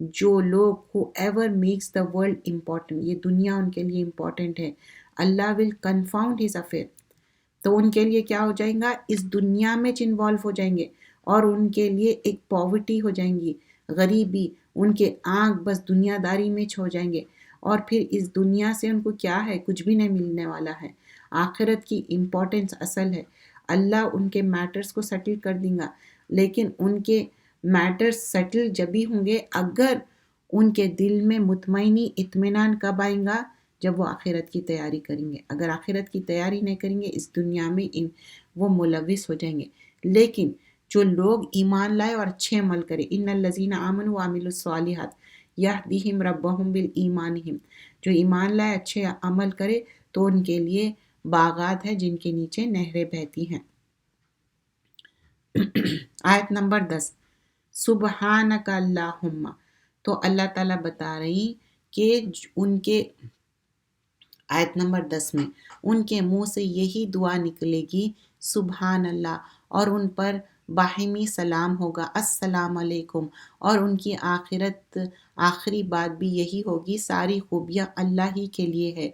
جو لوگ whoever makes the world important، یہ دنیا ان کے لیے امپورٹنٹ ہے، اللہ will confound his affair، تو ان کے لیے کیا ہو جائیں گا، اس دنیا میں انوالو ہو جائیں گے، اور ان کے لیے ایک پاورٹی ہو جائیں گی، غریبی، ان کے آنکھ بس دنیا داری میں چھو جائیں گے، اور پھر اس دنیا سے ان کو کیا ہے، کچھ بھی نہیں ملنے والا ہے۔ آخرت کی امپورٹنس اصل ہے، اللہ ان کے میٹرز کو سیٹل کر دیں گا، لیکن ان کے میٹرز سیٹل جب ہی ہوں گے اگر ان کے دل میں مطمئنی اطمینان کب آئیں گا، جب وہ آخرت کی تیاری کریں گے۔ اگر آخرت کی تیاری نہیں کریں گے اس دنیا میں وہ ملوث ہو جائیں گے۔ لیکن جو لوگ ایمان لائے اور اچھے عمل کرے، ان الذین آمنوا وعملوا الصالحات یہدیہم ربہم بالایمانہم، جو ایمان لائے اچھے عمل کرے تو ان کے لیے باغات ہیں جن کے نیچے نہریں بہتی ہیں۔ آیت نمبر 10، سبحانک اللہم، تو اللہ تعالیٰ بتا رہی کہ ان کے آیت نمبر 10 میں ان کے منہ سے یہی دعا نکلے گی سبحان اللہ، اور ان پر باہمی سلام ہوگا السلام علیکم، اور ان کی آخری بات بھی یہی ہوگی ساری خوبیاں اللہ ہی کے لیے ہے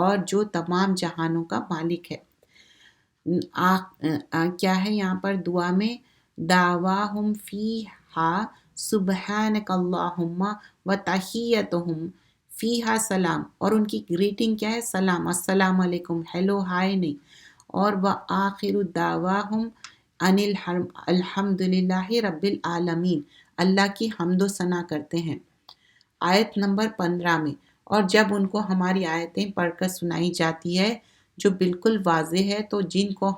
اور جو تمام جہانوں کا مالک ہے۔ کیا ہے یہاں پر دعا میں، دعواہم فیہا سبحانک اللہم و تحیتہم فیہا سلام، اور ان کی گریٹنگ کیا ہے، سلام، السلام علیکم، ہیلو ہائے نہیں، اور وآخر دعواہم ان الحمد للہ رب العالمین، اللہ کی حمد و ثنا کرتے ہیں۔ آیت نمبر 15 میں، اور جب ان کو ہماری آیتیں پڑھ کر سنائی جاتی ہے جو بالکل واضح ہے تو جن کو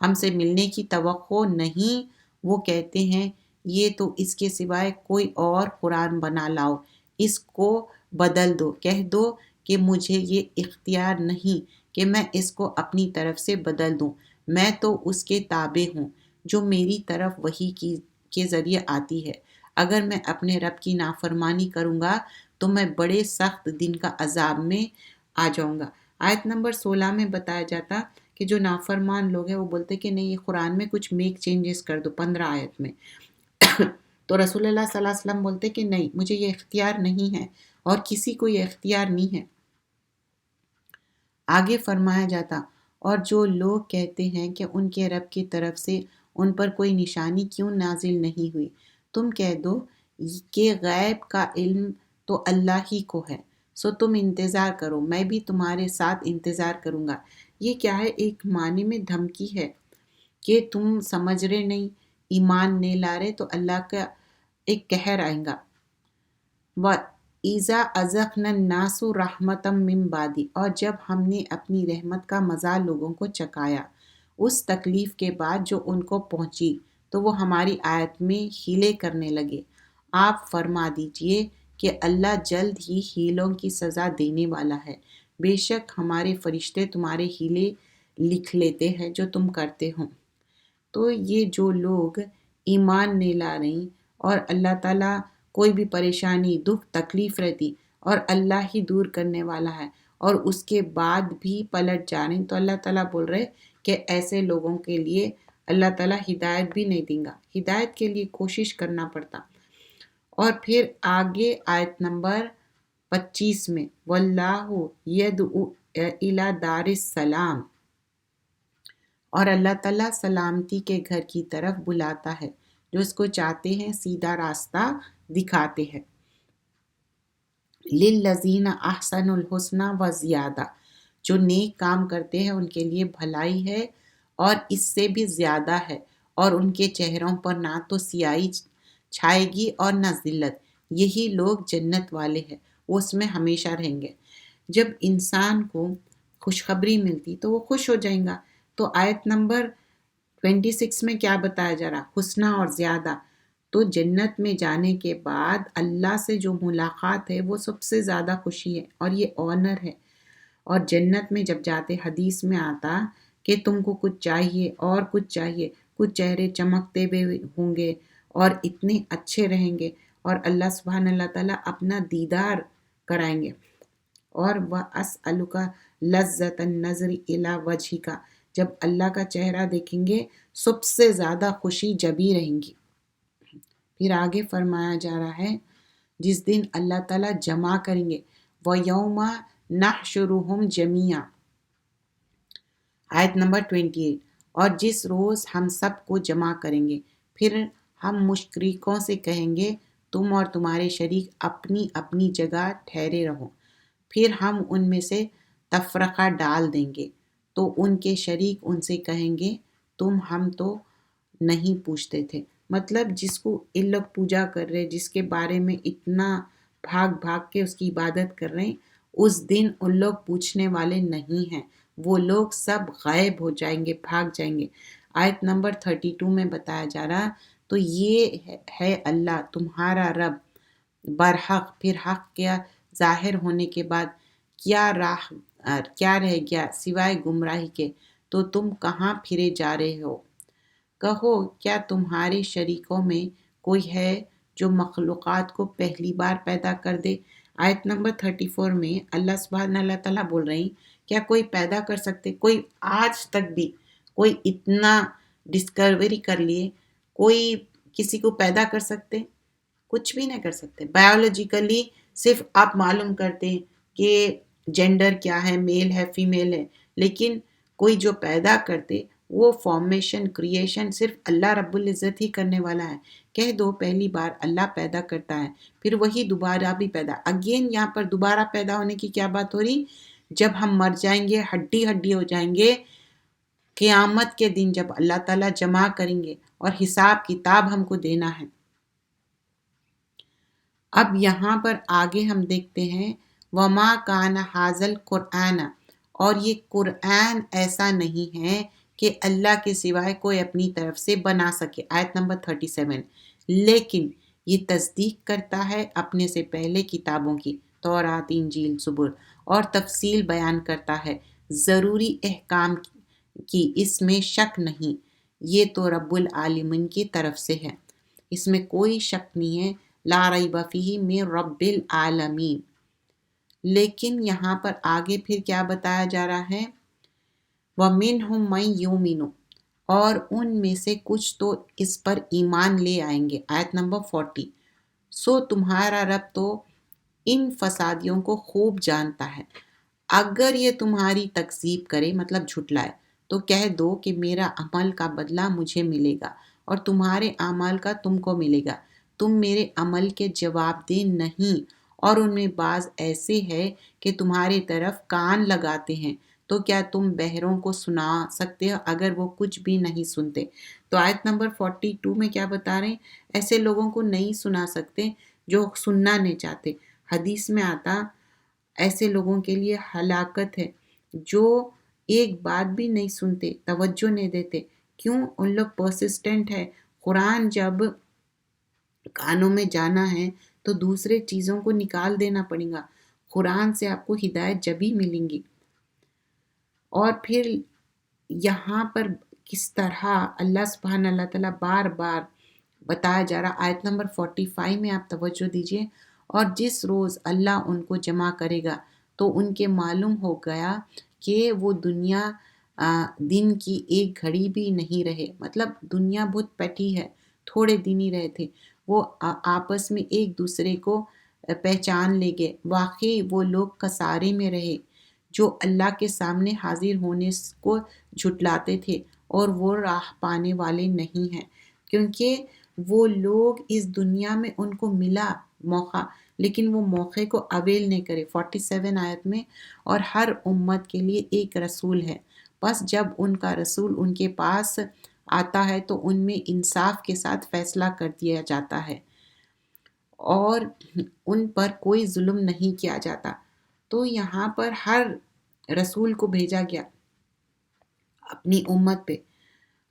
ہم سے ملنے کی توقع نہیں وہ کہتے ہیں یہ تو اس کے سوائے کوئی اور قرآن بنا لاؤ، اس کو بدل دو، کہہ دو کہ مجھے یہ اختیار نہیں کہ میں اس کو اپنی طرف سے بدل دوں، میں تو اس کے تابع ہوں جو میری طرف وحی کے ذریعے آتی ہے، اگر میں اپنے رب کی نافرمانی کروں گا تو میں بڑے سخت دن کا عذاب میں آ جاؤں گا۔ آیت نمبر 16 میں بتایا جاتا کہ جو نافرمان لوگ ہیں وہ بولتے کہ نہیں یہ قرآن میں کچھ میک چینجز کر دو 15 آیت میں، تو رسول اللہ صلی اللہ علیہ وسلم بولتے کہ نہیں مجھے یہ اختیار نہیں ہے اور کسی کو یہ اختیار نہیں ہے۔ آگے فرمایا جاتا، اور جو لوگ کہتے ہیں کہ ان کے رب کی طرف سے ان پر کوئی نشانی کیوں نازل نہیں ہوئی، تم کہہ دو کہ غیب کا علم تو اللہ ہی کو ہے، سو تم انتظار کرو، میں بھی تمہارے ساتھ انتظار کروں گا۔ یہ کیا ہے، ایک معنی میں دھمکی ہے کہ تم سمجھ رہے نہیں، ایمان نہیں لا رہے تو اللہ کا ایک قہر آئے گا۔ وَإِذَا أَذَقْنَا النَّاسُ رَحْمَةً مِّن بَعْدِ، اور جب ہم نے اپنی رحمت کا مزہ لوگوں کو چکھایا اس تکلیف کے بعد جو ان کو پہنچی، تو وہ ہماری آیت میں ہیلے کرنے لگے۔ آپ فرما دیجئے کہ اللہ جلد ہی ہیلوں کی سزا دینے والا ہے، بے شک ہمارے فرشتے تمہارے ہیلے لکھ لیتے ہیں جو تم کرتے ہو۔ تو یہ جو لوگ ایمان نہیں لا رہی اور اللہ تعالیٰ کوئی بھی پریشانی دکھ تکلیف رہتی اور اللہ ہی دور کرنے والا ہے اور اس کے بعد بھی پلٹ جا رہے ہیں، تو اللہ تعالیٰ بول رہے کہ ایسے لوگوں کے لیے اللہ تعالیٰ ہدایت بھی نہیں دیں گا، ہدایت کے لیے کوشش کرنا پڑتا۔ اور پھر آگے آیت نمبر 25 میں واللہ یدعو الی دار السلام، اور اللہ تعالیٰ سلامتی کے گھر کی طرف بلاتا ہے، جو اس کو چاہتے ہیں سیدھا راستہ دکھاتے ہیں۔ للذین احسنوا الحسنی وزیادہ، جو نیک کام کرتے ہیں ان کے لیے بھلائی ہے اور اس سے بھی زیادہ ہے، اور ان کے چہروں پر نہ تو سیاہی چھائے گی اور نہ ذلت، یہی لوگ جنت والے ہیں، وہ اس میں ہمیشہ رہیں گے۔ جب انسان کو خوشخبری ملتی تو وہ خوش ہو جائیں گا۔ تو آیت نمبر 26 میں کیا بتایا جا رہا، حسنہ اور زیادہ، تو جنت میں جانے کے بعد اللہ سے جو ملاقات ہے وہ سب سے زیادہ خوشی ہے اور یہ آنر ہے۔ اور جنت میں جب جاتے حدیث میں آتا کہ تم کو کچھ چاہیے اور کچھ چاہیے، کچھ چہرے چمکتے ہوئے ہوں گے اور اتنے اچھے رہیں گے اور اللہ سبحانہ اللہ تعالیٰ اپنا دیدار کرائیں گے۔ اور وَأَسْأَلُكَ لَذَّةَ النَّظْرِ إِلَى وَجْهِكَ، جب اللہ کا چہرہ دیکھیں گے سب سے زیادہ خوشی جبھی رہیں گی۔ پھر آگے فرمایا جا رہا ہے جس دن اللہ تعالیٰ جمع کریں گے، وَيَوْمَ نَحْشُرُهُمْ جَمِيعًا، آیت نمبر 28، اور جس روز ہم سب کو جمع کریں گے، پھر ہم مشرکوں سے کہیں گے تم اور تمہارے شریک اپنی اپنی جگہ ٹھہرے رہو، پھر ہم ان میں سے تفرقہ ڈال دیں گے، تو ان کے شریک ان سے کہیں گے تم ہم تو نہیں پوچھتے تھے، مطلب جس کو ان لوگ پوجا کر رہے، جس کے بارے میں اتنا بھاگ بھاگ کے اس کی عبادت کر رہے ہیں، اس دن ان لوگ پوچھنے والے نہیں ہیں، وہ لوگ سب غائب ہو جائیں گے، بھاگ جائیں گے۔ آیت نمبر 32 میں بتایا جا رہا، تو یہ ہے اللہ تمہارا رب برحق، پھر حق کیا ظاہر ہونے کے بعد کیا رہ گیا سوائے گمراہی کے، تو تم کہاں پھرے جا رہے ہو؟ کہو کیا تمہارے شریکوں میں کوئی ہے جو مخلوقات کو پہلی بار پیدا کر دے؟ آیت نمبر 34 میں اللہ سبحانہ اللہ تعالیٰ بول رہے ہیں کیا کوئی پیدا کر سکتے؟ کوئی آج تک بھی کوئی اتنا ڈسکوری کر لیے، کوئی کسی کو پیدا کر سکتے؟ کچھ بھی نہیں کر سکتے۔ بایولوجیکلی صرف آپ معلوم کرتے ہیں کہ جینڈر کیا ہے، میل ہے فیمیل ہے، لیکن کوئی جو پیدا کرتے وہ فارمیشن کریشن صرف اللہ رب العزت ہی کرنے والا ہے۔ کہہ دو پہلی بار اللہ پیدا کرتا ہے، پھر وہی دوبارہ بھی پیدا، اگین یہاں پر دوبارہ پیدا ہونے کی کیا بات ہو رہی؟ جب ہم مر جائیں گے، ہڈی ہڈی ہو جائیں گے، قیامت کے دن جب اللہ تعالیٰ جمع کریں گے اور حساب کتاب ہم کو دینا ہے۔ اب یہاں پر آگے ہم دیکھتے ہیں وما کان حاضل قرآن، اور یہ قرآن ایسا نہیں ہے کہ اللہ کے سوائے کوئی اپنی طرف سے بنا سکے۔ آیت نمبر 37، لیکن یہ تصدیق کرتا ہے اپنے سے پہلے کتابوں کی، تورات انجیل زبور، اور تفصیل بیان کرتا ہے ضروری احکام کی، اس میں شک نہیں، یہ تو رب العالمین کی طرف سے ہے، اس میں کوئی شک نہیں ہے، لا ریب فیہ من رب العالمین۔ لیکن یہاں پر آگے پھر کیا بتایا جا رہا ہے؟ وَمِنْهُمْ مَنْ يُؤْمِنُ، اور ان میں سے کچھ تو اس پر ایمان لے آئیں گے۔ آیت نمبر 40، سو تمہارا رب تو ان فسادیوں کو خوب جانتا ہے، اگر یہ تمہاری تکذیب کرے مطلب جھٹلائے تو کہہ دو کہ میرا عمل کا بدلہ مجھے ملے گا اور تمہارے اعمال کا تم کو ملے گا، تم میرے عمل کے جواب دہ نہیں، اور ان میں بعض ایسے ہے کہ تمہاری طرف کان لگاتے ہیں، تو کیا تم بہروں کو سنا سکتے ہو اگر وہ کچھ بھی نہیں سنتے؟ تو آیت نمبر 42 میں کیا بتا رہے ہیں؟ ایسے لوگوں کو نہیں سنا سکتے جو سننا نہیں چاہتے۔ حدیث میں آتا ایسے لوگوں کے لیے ہلاکت ہے جو ایک بات بھی نہیں سنتے، توجہ نہیں دیتے۔ کیوں؟ ان لوگ پرسسٹنٹ ہے۔ قرآن جب کانوں میں جانا ہے تو دوسرے چیزوں کو نکال دینا پڑے گا، قرآن سے آپ کو ہدایت جبھی ملیں گی۔ اور پھر یہاں پر کس طرح اللہ سبحانہ اللہ تعالیٰ بار بار بتایا جا رہا، آیت نمبر 45 میں آپ توجہ دیجئے، اور جس روز اللہ ان کو جمع کرے گا تو ان کے معلوم ہو گیا کہ وہ دنیا دن کی ایک گھڑی بھی نہیں رہے، مطلب دنیا بہت پٹی ہے، تھوڑے دن ہی رہے تھے، وہ آپس میں ایک دوسرے کو پہچان لے گئے، واقعی وہ لوگ کسارے میں رہے جو اللہ کے سامنے حاضر ہونے کو جھٹلاتے تھے، اور وہ راہ پانے والے نہیں ہیں، کیونکہ وہ لوگ اس دنیا میں ان کو ملا موقع، لیکن وہ موقع کو اویل نہیں کرے۔ 47 آیت میں، اور ہر امت کے لیے ایک رسول ہے، بس جب ان کا رسول ان کے پاس آتا ہے تو ان میں انصاف کے ساتھ فیصلہ کر دیا جاتا ہے اور ان پر کوئی ظلم نہیں کیا جاتا۔ تو یہاں پر ہر رسول کو بھیجا گیا اپنی امت پہ،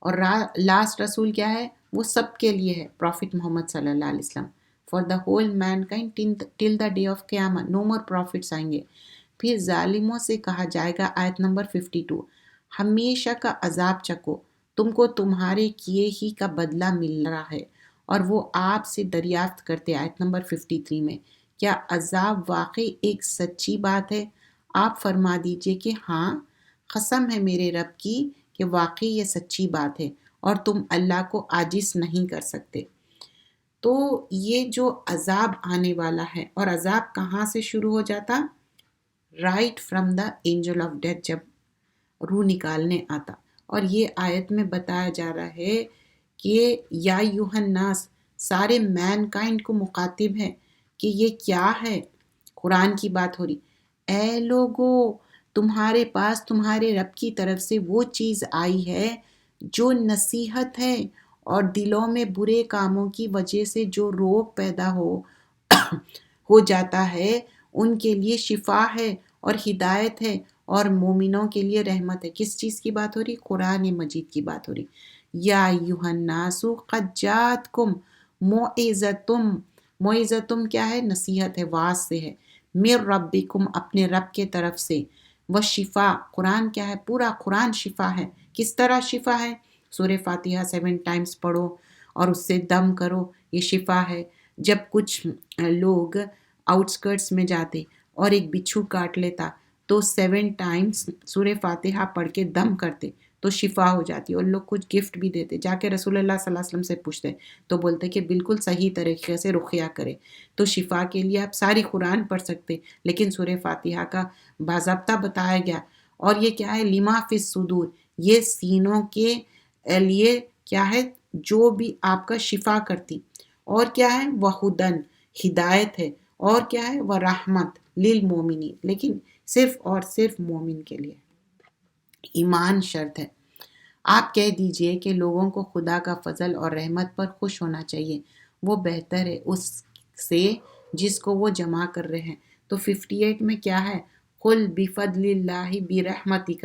اور لاسٹ رسول کیا ہے؟ وہ سب کے لیے ہے، پروفٹ محمد صلی اللہ علیہ وسلم، for the whole mankind till the day of قیامت، نو مور پروفٹس آئیں گے۔ پھر ظالموں سے کہا جائے گا، آیت نمبر 52، ہمیشہ کا عذاب چکو، تم کو تمہارے کیے ہی کا بدلہ مل رہا ہے، اور وہ آپ سے دریافت کرتے۔ آیت نمبر 53 میں، کیا عذاب واقعی ایک سچی بات ہے؟ آپ فرما دیجئے کہ ہاں، قسم ہے میرے رب کی کہ واقعی یہ سچی بات ہے، اور تم اللہ کو عاجز نہیں کر سکتے۔ تو یہ جو عذاب آنے والا ہے، اور عذاب کہاں سے شروع ہو جاتا؟ Right from the angel of death, جب روح نکالنے آتا. اور یہ آیت میں بتایا جا رہا ہے کہ یا ایھا الناس، سارے مین کائنڈ کو مخاطب ہے کہ یہ کیا ہے. قرآن کی بات ہو رہی، اے لوگو تمہارے پاس تمہارے رب کی طرف سے وہ چیز آئی ہے جو نصیحت ہے، اور دلوں میں برے کاموں کی وجہ سے جو روگ پیدا ہو جاتا ہے ان کے لیے شفا ہے اور ہدایت ہے، اور مومنوں کے لیے رحمت ہے. کس چیز کی بات ہو رہی؟ قرآن مجید کی بات ہو رہی. یا ایھا الناس قد جاءتکم موعظۃ، موعظۃ کیا ہے؟ نصیحت ہے، واعظ سے ہے. من ربکم، اپنے رب کے طرف سے. وشفا، قرآن کیا ہے؟ پورا قرآن شفا ہے. کس طرح شفا ہے؟ سورہ فاتحہ 7 ٹائمز پڑھو اور اس سے دم کرو، یہ شفا ہے. جب کچھ لوگ آؤٹسکرٹس میں جاتے اور ایک بچھو کاٹ لیتا تو 7 ٹائمز سورہ فاتحہ پڑھ کے دم کرتے تو شفا ہو جاتی. اور لوگ کچھ گفٹ بھی دیتے، جا کے رسول اللہ صلی اللہ علیہ وسلم سے پوچھتے تو بولتے کہ بالکل صحیح طریقے سے رقیہ کرے. تو شفا کے لیے آپ ساری قرآن پڑھ سکتے، لیکن سورہ فاتحہ کا باضابطہ بتایا گیا. اور یہ کیا ہے؟ لما فی الصدور، یہ سینوں کے لیے کیا ہے؟ جو بھی آپ کا شفا کرتی. اور کیا ہے؟ وہدن، ہدایت ہے. اور کیا ہے؟ ورحمت للمومنین، لیکن صرف اور صرف مومن کے لیے. ایمان شرط ہے. آپ کہہ دیجئے کہ لوگوں کو خدا کا فضل اور رحمت پر خوش ہونا چاہیے، وہ بہتر ہے اس سے جس کو وہ جمع کر رہے ہیں. تو 58 میں کیا ہے؟ قل بفضل اللہ برحمتک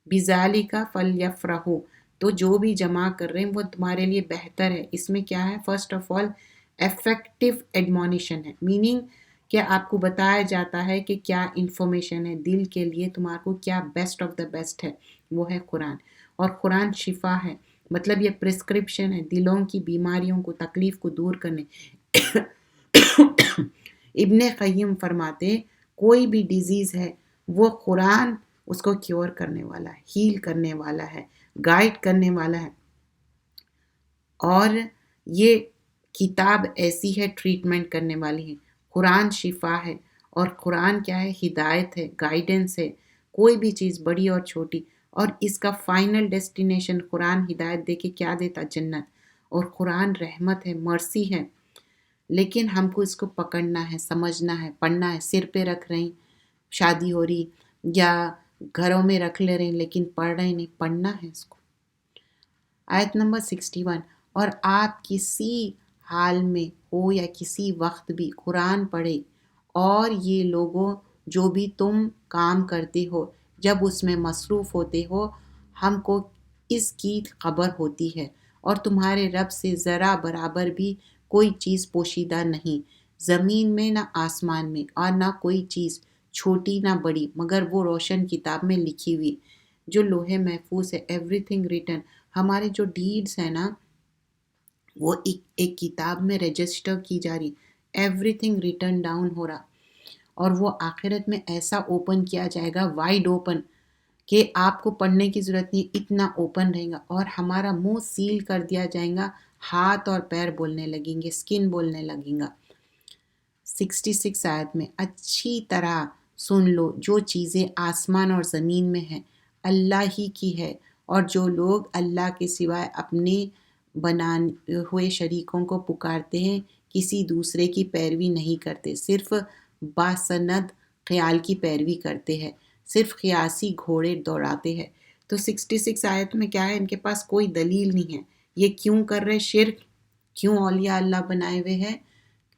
بذالک فلیفرحوا. تو جو بھی جمع کر رہے ہیں وہ تمہارے لیے بہتر ہے. اس میں کیا ہے؟ First of all effective admonition ہے، میننگ کہ آپ کو بتایا جاتا ہے کہ کیا انفارمیشن ہے دل کے لیے، تمہارے کو کیا بیسٹ آف دا بیسٹ ہے، وہ ہے قرآن. اور قرآن شفا ہے، مطلب یہ پرسکرپشن ہے دلوں کی بیماریوں کو، تکلیف کو دور کرنے. ابن قیم فرماتے کوئی بھی ڈیزیز ہے وہ قرآن اس کو کیور کرنے والا ہے، ہیل کرنے والا ہے، گائیڈ کرنے والا ہے. اور یہ کتاب ایسی ہے ٹریٹمنٹ کرنے والی ہے. قرآن شفا ہے، اور قرآن کیا ہے؟ ہدایت ہے، گائیڈنس ہے. کوئی بھی چیز بڑی اور چھوٹی، اور اس کا فائنل ڈیسٹینیشن قرآن ہدایت دے کے کیا دیتا؟ جنت. اور قرآن رحمت ہے، مرسی ہے. لیکن ہم کو اس کو پکڑنا ہے، سمجھنا ہے، پڑھنا ہے. سر پہ رکھ رہے ہیں، شادی ہو رہی یا گھروں میں رکھ لے رہے ہیں لیکن پڑھ رہے نہیں، پڑھنا ہے اس کو. آیت نمبر 61، اور آپ کسی حال میں ہو یا کسی وقت بھی قرآن پڑھے، اور یہ لوگوں جو بھی تم کام کرتے ہو جب اس میں مصروف ہوتے ہو، ہم کو اس کی خبر ہوتی ہے، اور تمہارے رب سے ذرا برابر بھی کوئی چیز پوشیدہ نہیں، زمین میں نہ آسمان میں، اور نہ کوئی چیز چھوٹی نہ بڑی مگر وہ روشن کتاب میں لکھی ہوئی جو لوح محفوظ ہے. ایوری تھنگ ریٹن، ہمارے جو ڈیڈز ہیں نا وہ ایک کتاب میں رجسٹر کی جا رہی، ایوری تھنگ ریٹن ڈاؤن ہو رہا. اور وہ آخرت میں ایسا اوپن کیا جائے گا، وائڈ اوپن، کہ آپ کو پڑھنے کی ضرورت نہیں، اتنا اوپن رہے گا. اور ہمارا منہ سیل کر دیا جائے گا، ہاتھ اور پیر بولنے لگیں گے، سکن بولنے لگیں گا. 66 آیت میں اچھی طرح سن لو، جو چیزیں آسمان اور زمین میں ہیں اللہ ہی کی ہے، اور جو لوگ اللہ کے سوائے اپنے بنائے ہوئے شریکوں کو پکارتے ہیں کسی دوسرے کی پیروی نہیں کرتے، صرف باسند خیال کی پیروی کرتے ہیں، صرف قیاسی گھوڑے دوڑاتے ہیں. تو 66 آیت میں کیا ہے؟ ان کے پاس کوئی دلیل نہیں ہے. یہ کیوں کر رہے شرک؟ کیوں اولیاء اللہ بنائے ہوئے ہیں؟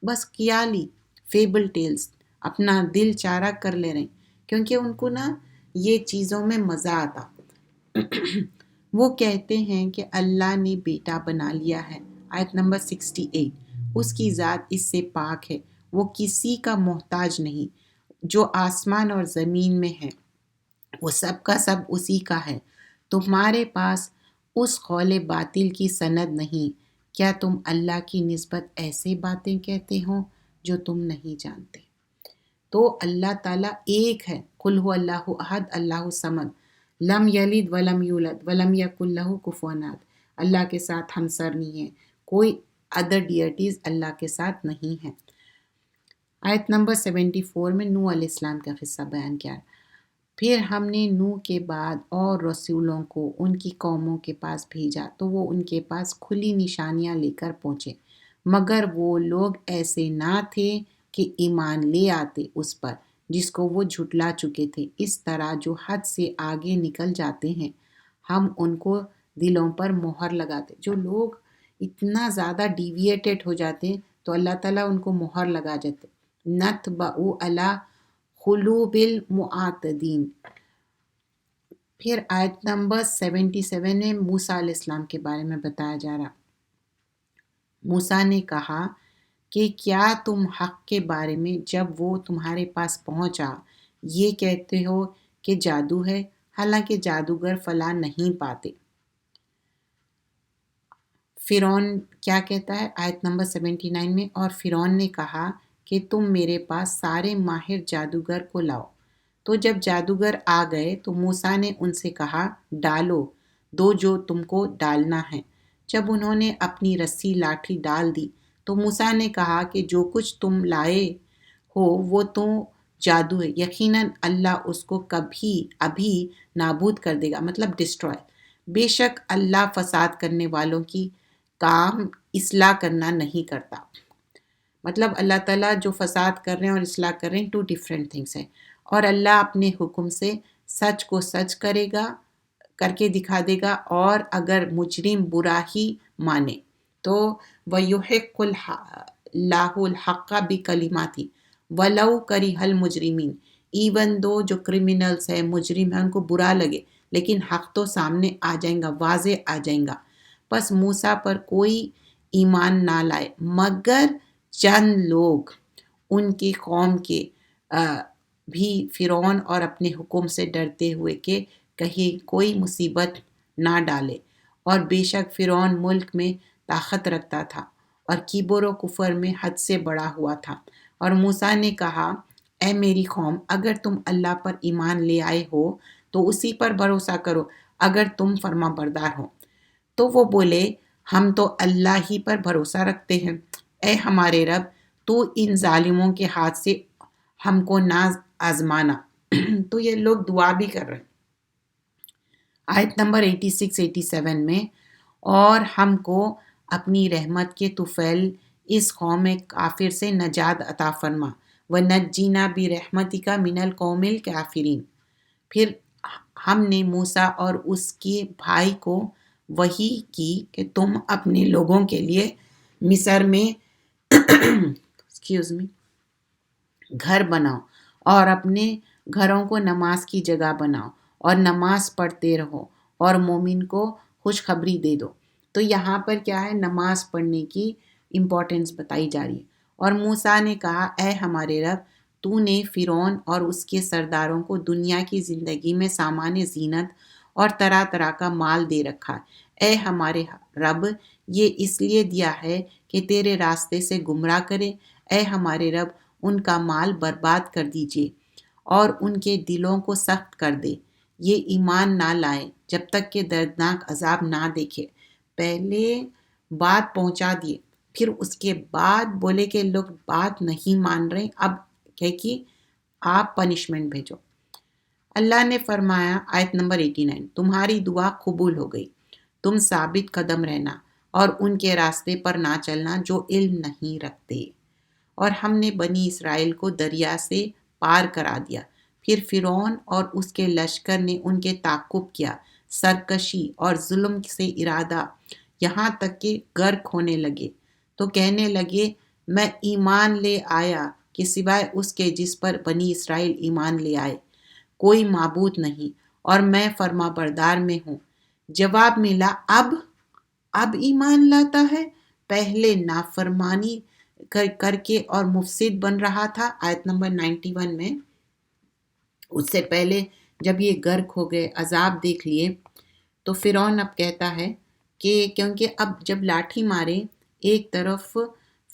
بس خیالی فیبل ٹیلز، اپنا دل چارہ کر لے رہے ہیں، کیونکہ ان کو نا یہ چیزوں میں مزہ آتا. وہ کہتے ہیں کہ اللہ نے بیٹا بنا لیا ہے. آیت نمبر 68، اس کی ذات اس سے پاک ہے، وہ کسی کا محتاج نہیں. جو آسمان اور زمین میں ہے وہ سب کا سب اسی کا ہے. تمہارے پاس اس قول باطل کی سند نہیں، کیا تم اللہ کی نسبت ایسے باتیں کہتے ہو جو تم نہیں جانتے. تو اللہ تعالیٰ ایک ہے. قل هو اللہ احد اللہ الصمد لم یلد ولم یولد ولم یکن لہ کفوا احد. اللہ کے ساتھ ہمسر نہیں ہے، کوئی ادر ڈیٹیز اللہ کے ساتھ نہیں ہیں۔ آیت نمبر 74 میں نوح علیہ السلام کا قصہ بیان کیا۔ پھر ہم نے نوح کے بعد اور رسولوں کو ان کی قوموں کے پاس بھیجا تو وہ ان کے پاس کھلی نشانیاں لے کر پہنچے، مگر وہ لوگ ایسے نہ تھے کہ ایمان لے آتے اس پر جس کو وہ جھٹلا چکے تھے۔ اس طرح جو حد سے آگے نکل جاتے ہیں ہم ان کو دلوں پر مہر لگاتے۔ جو لوگ اتنا زیادہ ڈیویٹیڈ ہو جاتے ہیں تو اللہ تعالیٰ ان کو مہر لگا جاتے۔ نتبع علی قلوب المعتدین۔ پھر آیت نمبر 77 میں موسیٰ علیہ السلام کے بارے میں بتایا جا رہا۔ موسیٰ نے کہا کہ کیا تم حق کے بارے میں جب وہ تمہارے پاس پہنچا یہ کہتے ہو کہ جادو ہے، حالانکہ جادوگر فلاں نہیں پاتے۔ فرعون کیا کہتا ہے آیت نمبر 79 میں، اور فرعون نے کہا کہ تم میرے پاس سارے ماہر جادوگر کو لاؤ۔ تو جب جادوگر آ گئے تو موسیٰ نے ان سے کہا ڈالو دو جو تم کو ڈالنا ہے۔ جب انہوں نے اپنی رسی لاٹھی ڈال دی تو موسیٰ نے کہا کہ جو کچھ تم لائے ہو وہ تو جادو ہے، یقیناً اللہ اس کو کبھی ابھی نابود کر دے گا، مطلب ڈسٹروائے۔ بے شک اللہ فساد کرنے والوں کی کام اصلاح کرنا نہیں کرتا۔ مطلب اللہ تعالیٰ جو فساد کر رہے ہیں اور اصلاح کر رہے ہیں ٹو ڈیفرنٹ تھنگس ہیں، اور اللہ اپنے حکم سے سچ کو سچ کرے گا، کر کے دکھا دے گا، اور اگر مجرم برا ہی مانے تو وَيُحِقُّ اللَّهُ الْحَقَّ بِكَلِمَاتِهِ وَلَوْ كَرِهَ الْمُجْرِمِينَ۔ ایون دو جو کرمنلز ہیں، مجرم ہیں، ان کو برا لگے لیکن حق تو سامنے آ جائیں گا، واضح آ جائیں گا۔ پس موسیٰ پر کوئی ایمان نہ لائے مگر چند لوگ ان کی قوم کے بھی فرعون اور اپنے حکم سے ڈرتے ہوئے کہ کہیں کوئی مصیبت نہ ڈالے، اور بے شک فرعون ملک میں طاقت رکھتا تھا اور کبر و کفر میں حد سے بڑا ہوا تھا۔ اور موسیٰ نے کہا اے میری قوم، اگر تم اللہ پر ایمان لے آئے ہو تو اسی پر بھروسہ کرو اگر تم فرما بردار ہو۔ تو وہ بولے ہم تو اللہ ہی پر بھروسہ رکھتے ہیں، اے ہمارے رب تو ان ظالموں کے ہاتھ سے ہم کو نہ آزمانا۔ تو یہ لوگ دعا بھی کر رہے ہیں۔ آیت نمبر 86-87 میں، اور ہم کو اپنی رحمت کے طفیل اس قوم کافر سے نجات عطا فرما، وَنَجِّنَا بِرَحْمَتِكَ مِنَ الْقَوْمِ الْكَافِرِينَ۔ پھر ہم نے موسیٰ اور اس کے بھائی کو وحی کی کہ تم اپنے لوگوں کے لیے مصر میں گھر بناؤ اور اپنے گھروں کو نماز کی جگہ بناؤ اور نماز پڑھتے رہو اور مومن کو خوشخبری دے دو۔ تو یہاں پر کیا ہے، نماز پڑھنے کی امپورٹنس بتائی جا رہی ہے۔ اور موسیٰ نے کہا اے ہمارے رب تو نے فرعون اور اس کے سرداروں کو دنیا کی زندگی میں سامان زینت اور طرح طرح کا مال دے رکھا، اے ہمارے رب یہ اس لیے دیا ہے کہ تیرے راستے سے گمراہ کرے، اے ہمارے رب ان کا مال برباد کر دیجئے اور ان کے دلوں کو سخت کر دے، یہ ایمان نہ لائیں جب تک کہ دردناک عذاب نہ دیکھے۔ پہلے بات پہنچا دیے، پھر اس کے بعد بولے کہ لوگ بات نہیں مان رہے، اب کہ آپ پنشمنٹ بھیجو۔ اللہ نے فرمایا آیت نمبر 89، تمہاری دعا قبول ہو گئی، تم ثابت قدم رہنا اور ان کے راستے پر نہ چلنا جو علم نہیں رکھتے۔ اور ہم نے بنی اسرائیل کو دریا سے پار کرا دیا، پھر فرعون اور اس کے لشکر نے ان کے تعقب کیا، سرکشی اور ظلم سے ارادہ، یہاں تک کہ غرق ہونے لگے۔ تو کہنے لگے میں ایمان لے آیا کہ سوائے اس کے جس پر بنی اسرائیل ایمان لے آئے کوئی معبود نہیں، اور میں فرما بردار میں ہوں۔ جواب ملا اب ایمان لاتا ہے، پہلے نافرمانی کر کے اور مفسد بن رہا تھا۔ آیت نمبر 91 میں، اس سے پہلے جب یہ غرق ہو گئے، عذاب دیکھ لیے، تو فرعون اب کہتا ہے کہ کیونکہ اب جب لاٹھی مارے، ایک طرف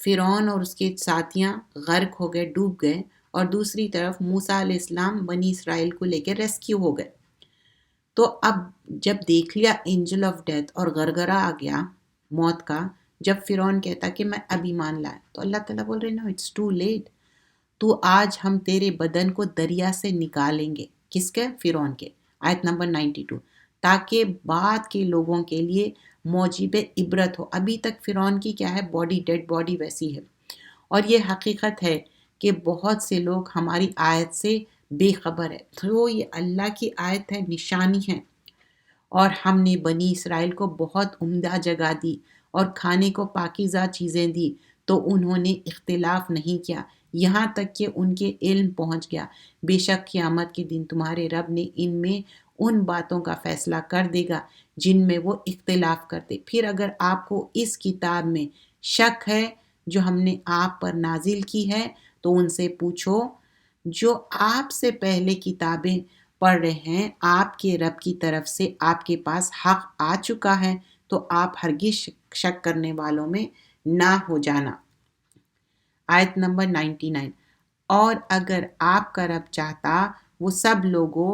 فرعون اور اس کے ساتھیاں غرق ہو گئے، ڈوب گئے، اور دوسری طرف موسیٰ علیہ السلام بنی اسرائیل کو لے کے ریسکیو ہو گئے۔ تو اب جب دیکھ لیا اینجل آف ڈیتھ اور گرگرا آ گیا موت کا، جب فرعون کہتا کہ میں اب ایمان لایا تو اللہ تعالیٰ بول رہے نو اٹس ٹو لیٹ، تو آج ہم تیرے بدن کو دریا سے نکالیں گے. کس کے؟ فرعون کے. آیت نمبر 92، تاکہ بعد کے لوگوں کے لیے موجب عبرت ہو. ابھی تک فرعون کی کیا ہے؟ باڈی، ڈیڈ باڈی ویسی ہے. اور یہ حقیقت ہے کہ بہت سے لوگ ہماری آیت سے بے خبر ہے. تو یہ اللہ کی آیت ہے، نشانی ہے. اور ہم نے بنی اسرائیل کو بہت عمدہ جگہ دی اور کھانے کو پاکیزہ چیزیں دی، تو انہوں نے اختلاف نہیں کیا یہاں تک کہ ان کے علم پہنچ گیا. بے شک قیامت کے دن تمہارے رب نے ان میں ان باتوں کا فیصلہ کر دے گا جن میں وہ اختلاف کرتے. پھر اگر آپ کو اس کتاب میں شک ہے جو ہم نے آپ پر نازل کی ہے تو ان سے پوچھو جو آپ سے پہلے کتابیں پڑھ رہے ہیں. آپ کے رب کی طرف سے آپ کے پاس حق آ چکا ہے، تو آپ ہرگز شک کرنے والوں میں نہ ہو جانا. آیت نمبر 99، اور اگر آپ کا رب چاہتا وہ سب لوگوں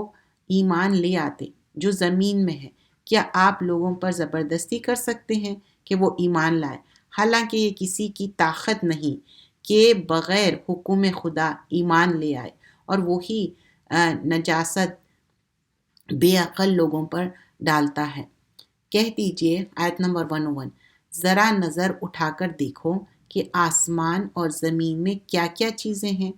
ایمان لے آتے جو زمین میں ہے. کیا آپ لوگوں پر زبردستی کر سکتے ہیں کہ وہ ایمان لائے؟ حالانکہ یہ کسی کی طاقت نہیں کہ بغیر حکم خدا ایمان لے آئے، اور وہی نجاست بے عقل لوگوں پر ڈالتا ہے. کہہ دیجئے آیت نمبر 101، ذرا نظر اٹھا کر دیکھو کہ آسمان اور زمین میں کیا کیا چیزیں ہیں،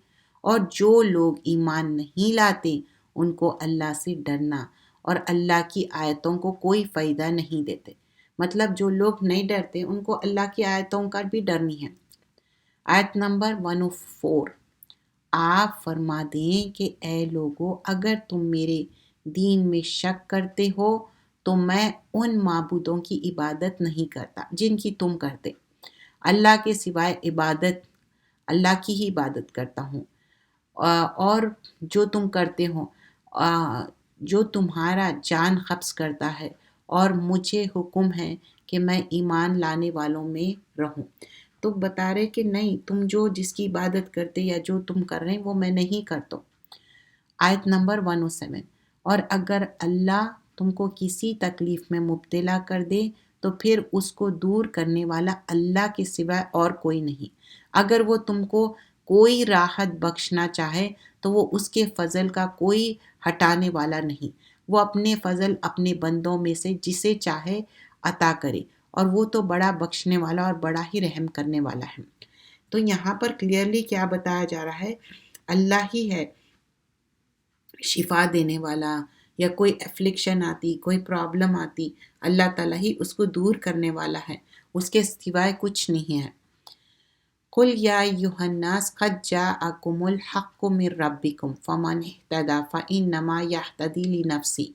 اور جو لوگ ایمان نہیں لاتے ان کو اللہ سے ڈرنا اور اللہ کی آیتوں کو کوئی فائدہ نہیں دیتے. مطلب جو لوگ نہیں ڈرتے ان کو اللہ کی آیتوں کا بھی ڈر نہیں ہے. آیت نمبر 104، آپ فرما دیں کہ اے لوگو اگر تم میرے دین میں شک کرتے ہو تو میں ان معبودوں کی عبادت نہیں کرتا جن کی تم کرتے. اللہ کے سوائے اللہ کی ہی عبادت کرتا ہوں. اور جو تم کرتے ہو جو تمہارا جان قبض کرتا ہے، اور مجھے حکم ہے کہ میں ایمان لانے والوں میں رہوں. تو بتا رہے کہ نہیں، تم جس کی عبادت کرتے یا جو تم کر رہے ہیں وہ میں نہیں کرتا. آیت نمبر 107، اور اگر اللہ تم کو کسی تکلیف میں مبتلا کر دے تو پھر اس کو دور کرنے والا اللہ کے سوائے اور کوئی نہیں. اگر وہ تم کو کوئی راحت بخشنا چاہے تو وہ اس کے فضل کا کوئی ہٹانے والا نہیں. وہ اپنے فضل اپنے بندوں میں سے جسے چاہے عطا کرے، اور وہ تو بڑا بخشنے والا اور بڑا ہی رحم کرنے والا ہے. تو یہاں پر کلیئرلی کیا بتایا جا رہا ہے؟ اللہ ہی ہے شفا دینے والا. یا کوئی افلکشن آتی، کوئی پرابلم آتی، اللہ تعالیٰ ہی اس کو دور کرنے والا ہے، اس کے سوائے کچھ نہیں ہے. قل یا ایھا الناس قد جاءکم الحق من ربکم فمن اہتدی فانما یہتدی لنفسہ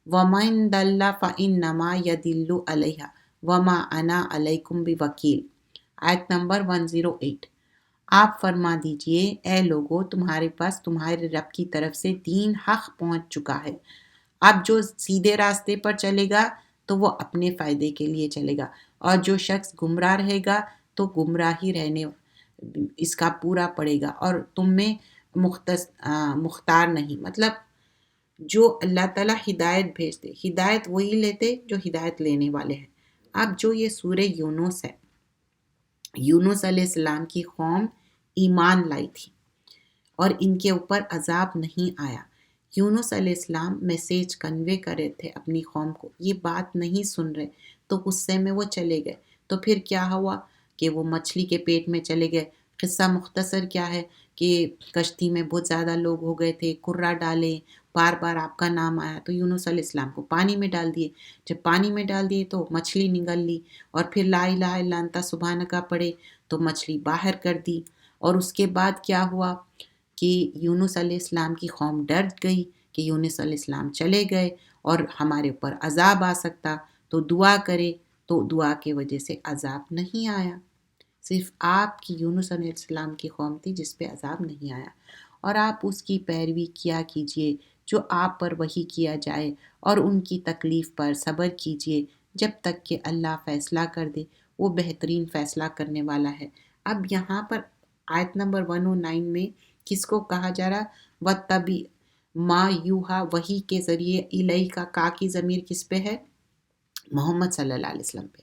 ومن ضل فانما یضل علیہا وما انا علیکم بوکیل. آیت نمبر 108، آپ فرما دیجئے اے لوگو تمہارے پاس تمہارے رب کی طرف سے دین حق پہنچ چکا ہے. اب جو سیدھے راستے پر چلے گا تو وہ اپنے فائدے کے لیے چلے گا، اور جو شخص گمراہ رہے گا تو گمراہی رہنے اس کا پورا پڑے گا، اور تم میں مختار نہیں. مطلب جو اللہ تعالیٰ ہدایت بھیجتے، ہدایت وہی لیتے جو ہدایت لینے والے ہیں. اب جو یہ سورہ یونس ہے، یونس علیہ السلام کی قوم ایمان لائی تھی اور ان کے اوپر عذاب نہیں آیا. یونس علیہ السلام میسیج کنوے کر رہے تھے اپنی قوم کو، یہ بات نہیں سن رہے تو غصے میں وہ چلے گئے. تو پھر کیا ہوا کہ وہ مچھلی کے پیٹ میں چلے گئے. قصہ مختصر کیا ہے کہ کشتی میں بہت زیادہ لوگ ہو گئے تھے، کرہ ڈالے، بار بار آپ کا نام آیا تو یونس علیہ السلام کو پانی میں ڈال دیے. جب پانی میں ڈال دیے تو مچھلی نگل لی، اور پھر لا الہ الا انت سبحانک پڑھے تو مچھلی باہر کر دی. اور اس کے بعد کیا ہوا کہ یونس علیہ السلام کی قوم ڈر گئی کہ یونس علیہ السلام چلے گئے اور ہمارے اوپر عذاب آ سکتا، تو دعا کرے، تو دعا کی وجہ سے عذاب نہیں آیا. صرف آپ کی یونس علیہ السلام کی قوم تھی جس پہ عذاب نہیں آیا. اور آپ اس کی پیروی کیا کیجئے جو آپ پر وحی کیا جائے، اور ان کی تکلیف پر صبر کیجئے جب تک کہ اللہ فیصلہ کر دے. وہ بہترین فیصلہ کرنے والا ہے. اب یہاں پر آیت نمبر 109 میں کس کو کہا جا رہا؟ وَاتَّبِعْ مَا یوحیٰ، وحی کے ذریعے الیک کا کی ضمیر کس پہ ہے؟ محمد صلی اللہ علیہ وسلم پہ.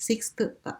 6th